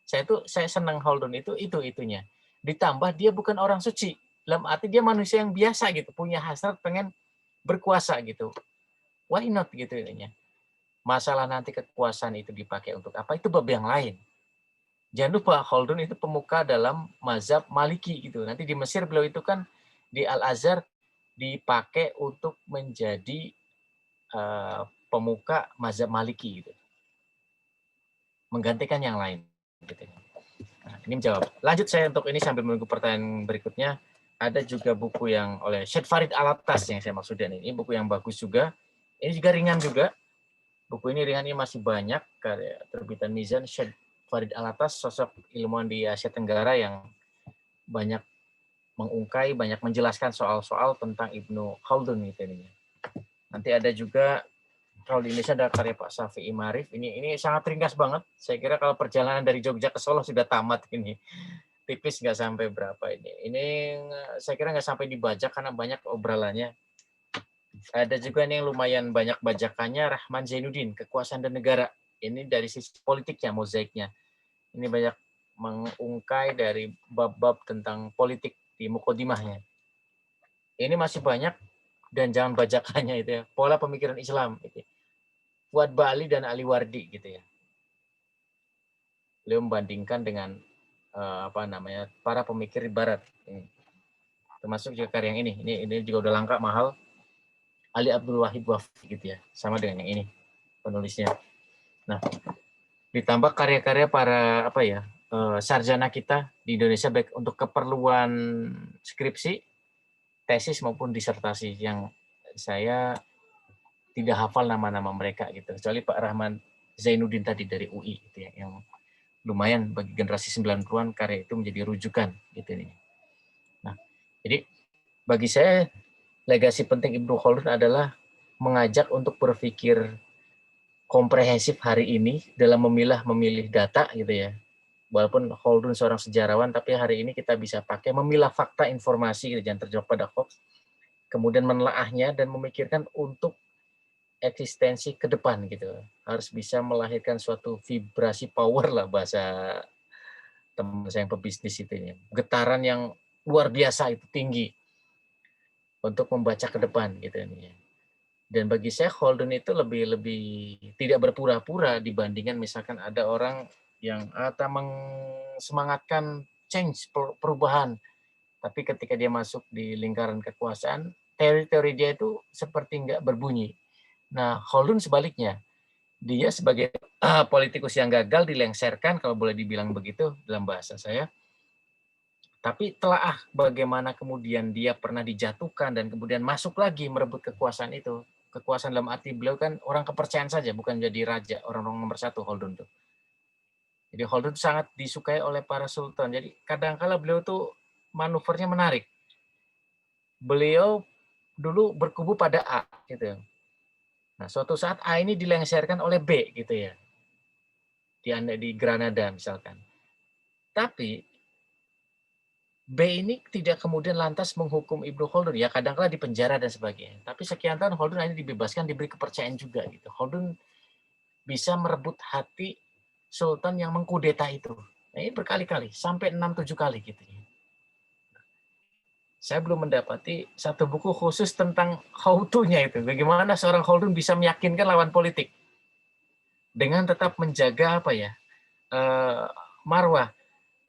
Saya senang Khaldun itunya. Ditambah dia bukan orang suci. Dalam arti dia manusia yang biasa gitu, punya hasrat pengen berkuasa gitu. Why not gitu ininya. Masalah nanti kekuasaan itu dipakai untuk apa, itu bab yang lain. Jangan lupa Khaldun itu pemuka dalam mazhab Maliki gitu. Nanti di Mesir beliau itu kan di Al-Azhar dipakai untuk menjadi pemuka mazhab Maliki gitu. Menggantikan yang lain gitu. Nah, ini menjawab. Lanjut saya untuk ini sambil menunggu pertanyaan berikutnya. Ada juga buku yang oleh Syed Farid Alatas yang saya maksudkan ini buku yang bagus juga. Ini juga ringan juga. Buku ini ringan, ini masih banyak karya terbitan Mizan. Syed Farid Alatas, sosok ilmuwan di Asia Tenggara yang banyak mengungkai, banyak menjelaskan soal-soal tentang Ibnu Khaldun gitu ini. Nanti ada juga kalau di Indonesia ada karya Pak Syafi'i Marif. Ini sangat ringkas banget. Saya kira kalau perjalanan dari Jogja ke Solo sudah tamat ini. Tipis nggak sampai berapa ini. Ini saya kira nggak sampai dibajak karena banyak obrolannya. Ada juga nih yang lumayan banyak bajakannya, Rahman Zainuddin, Kekuasaan dan Negara. Ini dari sisi politiknya, mozaiknya. Ini banyak mengungkai dari bab-bab tentang politik di Muqaddimahnya. Ini masih banyak dan jangan bajakannya itu ya. Pola pemikiran Islam gitu. Fuad Ba'ali dan Ali Wardi gitu ya. Beliau membandingkan dengan para pemikir Barat. Ini. Termasuk juga karya yang ini juga udah langka, mahal. Ali Abdul Wahid Wafi gitu ya, sama dengan yang ini penulisnya. Nah, ditambah karya-karya para sarjana kita di Indonesia baik untuk keperluan skripsi, tesis maupun disertasi yang saya tidak hafal nama-nama mereka gitu. Kecuali Pak Rahman Zainuddin tadi dari UI gitu ya, yang lumayan bagi generasi 90-an karya itu menjadi rujukan gitu nih. Nah, jadi bagi saya legasi penting Ibnu Khaldun adalah mengajak untuk berpikir komprehensif hari ini dalam memilih data gitu ya. Walaupun Khaldun seorang sejarawan, tapi hari ini kita bisa pakai memilah fakta informasi gitu, jangan terjebak pada hoax, kemudian menelaahnya dan memikirkan untuk eksistensi ke depan gitu. Harus bisa melahirkan suatu vibrasi power lah bahasa teman saya yang pebisnis itu ya. Getaran yang luar biasa itu tinggi untuk membaca ke depan gitu ya. Dan bagi saya Khaldun itu lebih tidak berpura-pura dibandingkan misalkan ada orang yang mengsemangatkan change, perubahan, tapi ketika dia masuk di lingkaran kekuasaan, teori-teori dia itu seperti nggak berbunyi. Nah, Khaldun sebaliknya, dia sebagai politikus yang gagal dilengsarkan, kalau boleh dibilang begitu dalam bahasa saya, tapi telaah bagaimana kemudian dia pernah dijatuhkan dan kemudian masuk lagi merebut kekuasaan itu. Kekuasaan dalam arti beliau kan orang kepercayaan saja, bukan jadi raja, orang-orang nomor satu Khaldun tuh. Jadi Khaldun sangat disukai oleh para sultan. Jadi kadang-kala beliau tuh manuvernya menarik. Beliau dulu berkubu pada A gitu. Nah, suatu saat A ini dilengsarkan oleh B gitu ya. Di Granada misalkan. Tapi B ini tidak kemudian lantas menghukum Ibnu Khaldun, ya kadang-kala di penjara dan sebagainya. Tapi sekian tahun Khaldun akhirnya dibebaskan, diberi kepercayaan juga gitu. Khaldun bisa merebut hati sultan yang mengkudeta itu. Nah, ini berkali-kali, sampai 6-7 kali gitu. Saya belum mendapati satu buku khusus tentang how to-nya itu. Bagaimana seorang Khaldun bisa meyakinkan lawan politik dengan tetap menjaga marwah.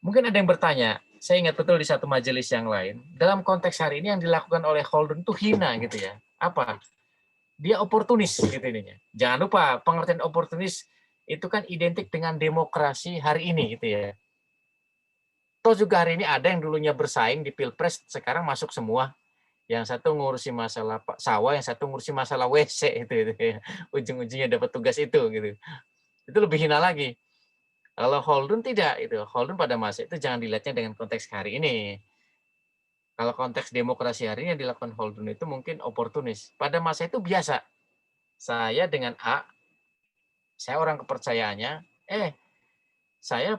Mungkin ada yang bertanya, saya ingat betul di satu majelis yang lain, dalam konteks hari ini yang dilakukan oleh Khaldun itu hina gitu ya. Apa? Dia oportunis gitu ininya. Jangan lupa pengertian oportunis itu kan identik dengan demokrasi hari ini gitu ya. Toh juga hari ini ada yang dulunya bersaing di Pilpres sekarang masuk semua. Yang satu ngurusi masalah sawah, yang satu ngurusi masalah WC itu ya. Ujung-ujungnya dapat tugas itu gitu. Itu lebih hina lagi. Kalau Khaldun tidak itu. Khaldun pada masa itu jangan dilihatnya dengan konteks hari ini. Kalau konteks demokrasi hari ini yang dilakukan Khaldun itu mungkin oportunis. Pada masa itu biasa. Saya dengan A, saya orang kepercayaannya, saya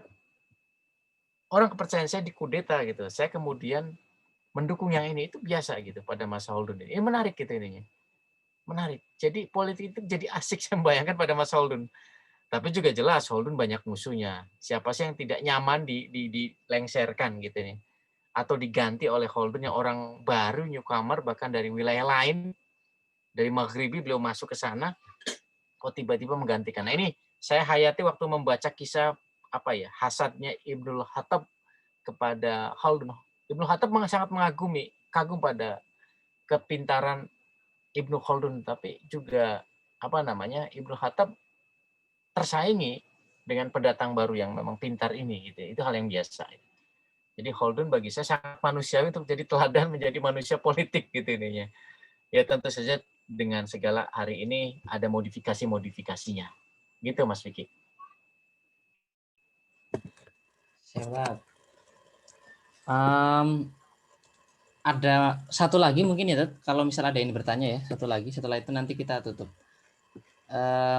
orang kepercayaan saya dikudeta gitu. Saya kemudian mendukung yang ini, itu biasa gitu pada masa Khaldun ini. Ini menarik gitu ininya. Menarik. Jadi politik itu jadi asik saya membayangkan pada masa Khaldun. Tapi juga jelas Khaldun banyak musuhnya. Siapa sih yang tidak nyaman dilengserkan gitu nih. Atau diganti oleh Khaldun yang orang baru, newcomer, bahkan dari wilayah lain, dari Maghribi beliau masuk ke sana, kok tiba-tiba menggantikan. Nah ini saya hayati waktu membaca kisah hasadnya Ibnu Khattab kepada Khaldun. Ibnu Khattab sangat kagum pada kepintaran Ibnu Khaldun, tapi juga Ibnu Khattab tersaingi dengan pendatang baru yang memang pintar ini gitu. Itu hal yang biasa. Jadi Khaldun bagi saya sangat manusiawi untuk jadi teladan menjadi manusia politik gitu ininya. Ya tentu saja dengan segala hari ini ada modifikasinya. Gitu Mas Vicky. Siap. Ada satu lagi mungkin ya, Ted. Kalau misalnya ada yang bertanya ya, satu lagi. Setelah itu nanti kita tutup.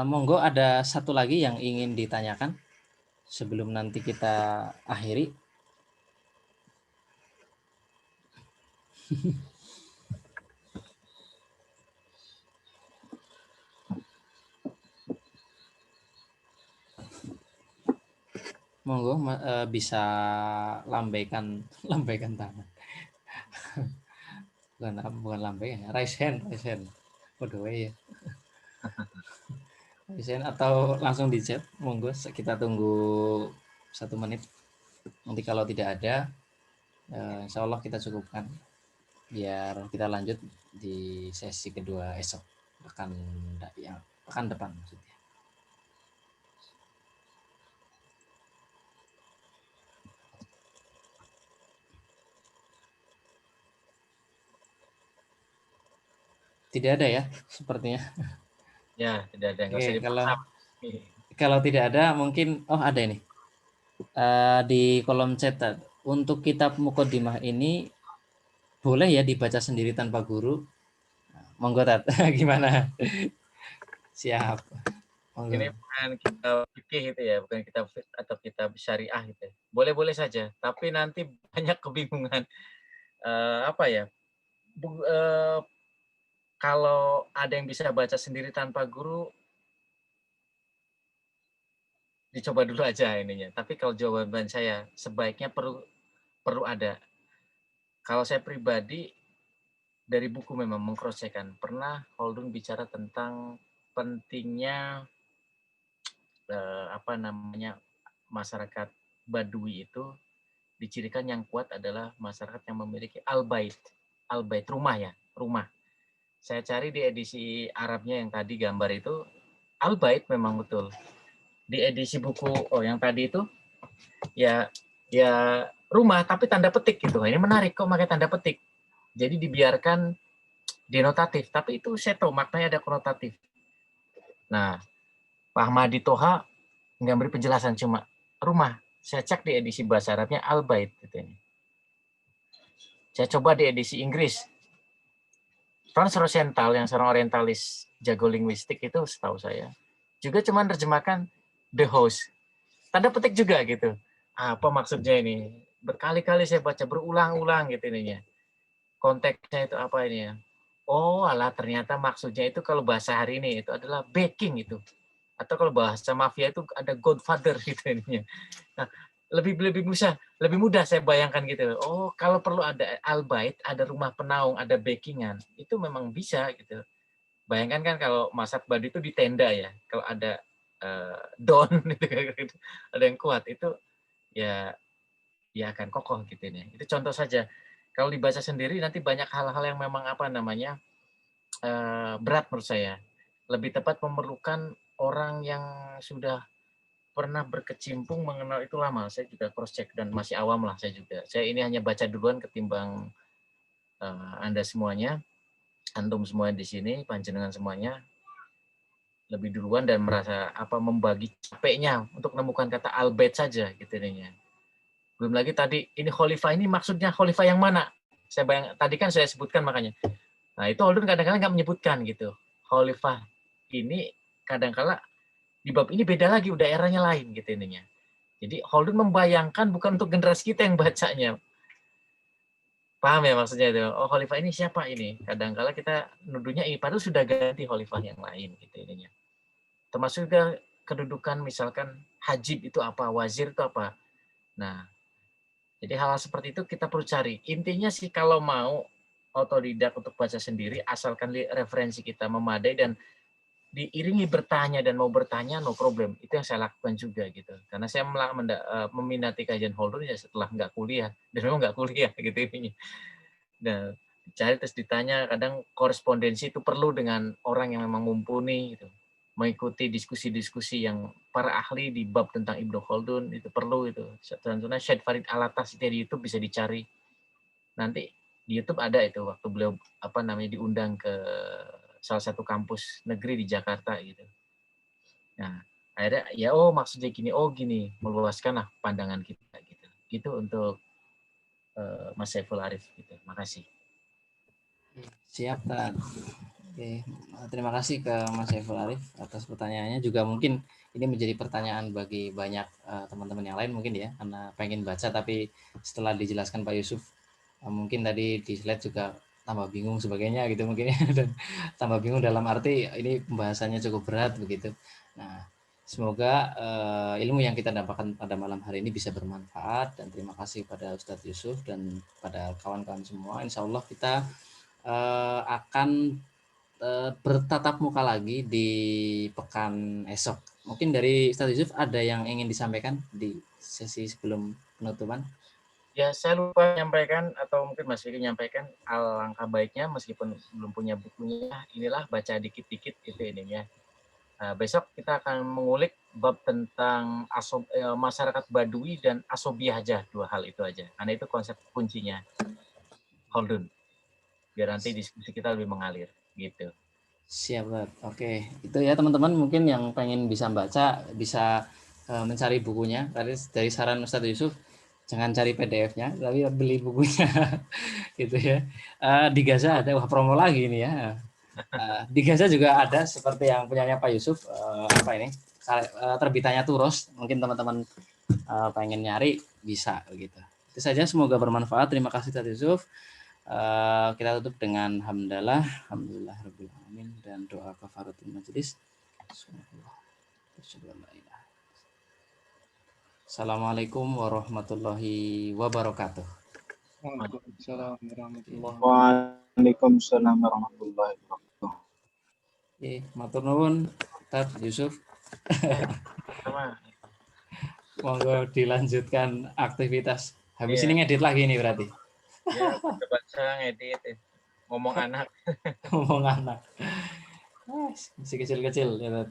Monggo ada satu lagi yang ingin ditanyakan sebelum nanti kita akhiri. Monggo bisa lambaikan tangan. bukan lambaikan, raise hand. Waduh ya. Raise hand atau langsung di chat. Monggo kita tunggu 1 menit. Nanti kalau tidak ada, insya Allah kita cukupkan biar kita lanjut di sesi kedua esok, pekan depan maksudnya. Tidak ada ya, sepertinya. Ya, tidak ada. Nggak Oke, usah dipaksa. kalau tidak ada mungkin ada ini. Di kolom chat untuk kitab Muqaddimah ini boleh ya dibaca sendiri tanpa guru. Monggo Tat, gimana? Siap. Monggo. Ini bukan kitab fikih itu ya, bukan kitab atau kitab syariah gitu. Boleh-boleh saja, tapi nanti banyak kebingungan. Apa ya? Kalau ada yang bisa baca sendiri tanpa guru, dicoba dulu aja ininya. Tapi kalau jawaban saya, sebaiknya perlu ada. Kalau saya pribadi dari buku memang mengcross-check-kan. Pernah Holdun bicara tentang pentingnya masyarakat Badui itu dicirikan yang kuat adalah masyarakat yang memiliki al-bait rumah ya, rumah. Saya cari di edisi Arabnya yang tadi gambar itu al-bait memang betul. Di edisi buku yang tadi itu ya rumah tapi tanda petik gitu. Ini menarik kok pakai tanda petik. Jadi dibiarkan denotatif, tapi itu saya tahu maknanya ada konotatif. Nah, Pak Ahmadi Toha nggak beri penjelasan, cuma rumah. Saya cek di edisi bahasa Arabnya al-bait gitu ini. Saya coba di edisi Inggris. Franz Rosenthal yang seorang orientalis jago linguistik itu setahu saya juga cuma terjemahkan the house. Tanda petik juga gitu. Apa maksudnya ini? Berkali-kali saya baca berulang-ulang gitu ininya. Konteksnya itu apa ini ya? Oh, alah ternyata maksudnya itu kalau bahasa hari ini itu adalah baking itu. Atau kalau bahasa mafia itu ada godfather gitu ininya. Nah, lebih mudah saya bayangkan gitu. Oh, kalau perlu ada al-bait, ada rumah penaung, ada bakingan, itu memang bisa gitu. Bayangkan kan kalau masak Badu itu di tenda ya. Kalau ada don gitu, ada yang kuat itu ya akan kokoh gitu nih. Itu contoh saja. Kalau dibaca sendiri nanti banyak hal-hal yang memang berat menurut saya. Lebih tepat memerlukan orang yang sudah pernah berkecimpung mengenal itu lama. Saya juga cross check dan masih awam lah saya juga. Saya ini hanya baca duluan ketimbang Anda semuanya, antum semua di sini, panjenengan semuanya lebih duluan dan merasa membagi capeknya untuk menemukan kata albait saja gitu ininya. Belum lagi tadi ini khalifah ini maksudnya khalifah yang mana? Tadi kan saya sebutkan makanya. Nah, itu Holdun kadang-kadang nggak menyebutkan gitu. Khalifah ini kadang-kala di bab ini beda lagi, udah eranya lain gitu ininya. Jadi Holdun membayangkan bukan untuk generasi kita yang bacanya. Paham ya maksudnya itu? Oh, khalifah ini siapa ini? Kadang-kala kita nuduhnya ini padahal sudah ganti khalifah yang lain gitu ininya. Termasuk juga kedudukan misalkan hajib itu apa, wazir itu apa. Nah, jadi hal-hal seperti itu kita perlu cari. Intinya sih kalau mau otodidak untuk baca sendiri, asalkan referensi kita memadai dan diiringi bertanya dan mau bertanya, no problem. Itu yang saya lakukan juga gitu. Karena saya meminati kajian Holdun ya setelah nggak kuliah. Dan memang nggak kuliah gitu ini. Dan cari terus ditanya, kadang korespondensi itu perlu dengan orang yang memang mumpuni gitu. Mengikuti diskusi-diskusi yang para ahli di bab tentang Ibnu Khaldun itu perlu itu. Contohnya Syed Farid Alatas itu di YouTube bisa dicari. Nanti di YouTube ada itu waktu beliau diundang ke salah satu kampus negeri di Jakarta gitu. Nah, akhirnya ya maksudnya gini, gini, meluaskanlah pandangan kita gitu. Gitu untuk Mas Saiful Arif gitu. Makasih. Siap, Tat. Oke, terima kasih ke Mas Saiful Arif atas pertanyaannya. Juga mungkin ini menjadi pertanyaan bagi banyak teman-teman yang lain mungkin ya, karena pengen baca tapi setelah dijelaskan Pak Yusuf, mungkin tadi di slide juga tambah bingung sebagainya gitu mungkin ya, dan tambah bingung dalam arti ini pembahasannya cukup berat begitu. Nah, semoga ilmu yang kita dapatkan pada malam hari ini bisa bermanfaat, dan terima kasih pada Ustadz Yusuf dan pada kawan-kawan semua. Insya Allah kita akan bertatap muka lagi di pekan esok. Mungkin dari Ustadz Yusuf ada yang ingin disampaikan di sesi sebelum penutupan? Ya, saya lupa menyampaikan atau mungkin Mas Fikri menyampaikan, alangkah baiknya meskipun belum punya bukunya, inilah baca dikit-dikit gitu ininya. Besok kita akan mengulik bab tentang masyarakat Badui dan asobiah aja, dua hal itu aja. Karena itu konsep kuncinya Khaldun. biar nanti diskusi kita lebih mengalir gitu. Siap, Tat. Oke, itu ya teman-teman mungkin yang pengen bisa baca bisa mencari bukunya. Tadi dari saran Ustadz Yusuf, jangan cari PDF-nya, tapi beli bukunya, gitu ya. Di Gaza ada, wah promo lagi ini ya. Di Gaza juga ada seperti yang punyanya Pak Yusuf, apa ini? Terbitannya Turos. Mungkin teman-teman pengen nyari bisa begitu. Itu saja, semoga bermanfaat. Terima kasih Ustadz Yusuf. Kita tutup dengan hamdalah, rabbil alamin, dan doa kafaratul majelis. Assalamualaikum warahmatullahi wabarakatuh. Waalaikumsalam warahmatullahi Waalaikumsalam warahmatullahi wabarakatuh. Matur nuwun, Ustaz Yusuf. Sama. Monggo dilanjutkan aktivitas. Habis Iya. ini ngedit lagi nih berarti. Ya, baca ngedit, ngomong anak. Ngomong anak. Masih kecil-kecil ya, Tat.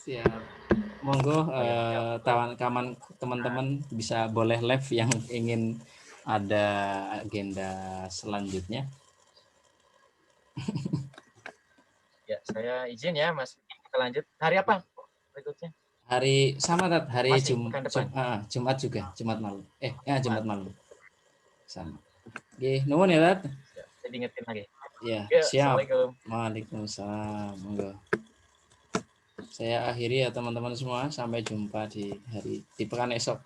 Siap. Monggo teman-teman bisa boleh live yang ingin ada agenda selanjutnya. Ya, saya izin ya, Mas. Kita lanjut. Hari apa berikutnya? Hari sama, Tat, hari Masih pekan depan. Jumat juga, Jumat malam. Jumat malam. Sama. Oke, nuwun ya, Tat. Ya, saya diingetin lagi. Ya, Ya, siap. Assalamualaikum. Waalaikumsalam. Monggo. Saya akhiri ya teman-teman semua. Sampai jumpa di pekan esok.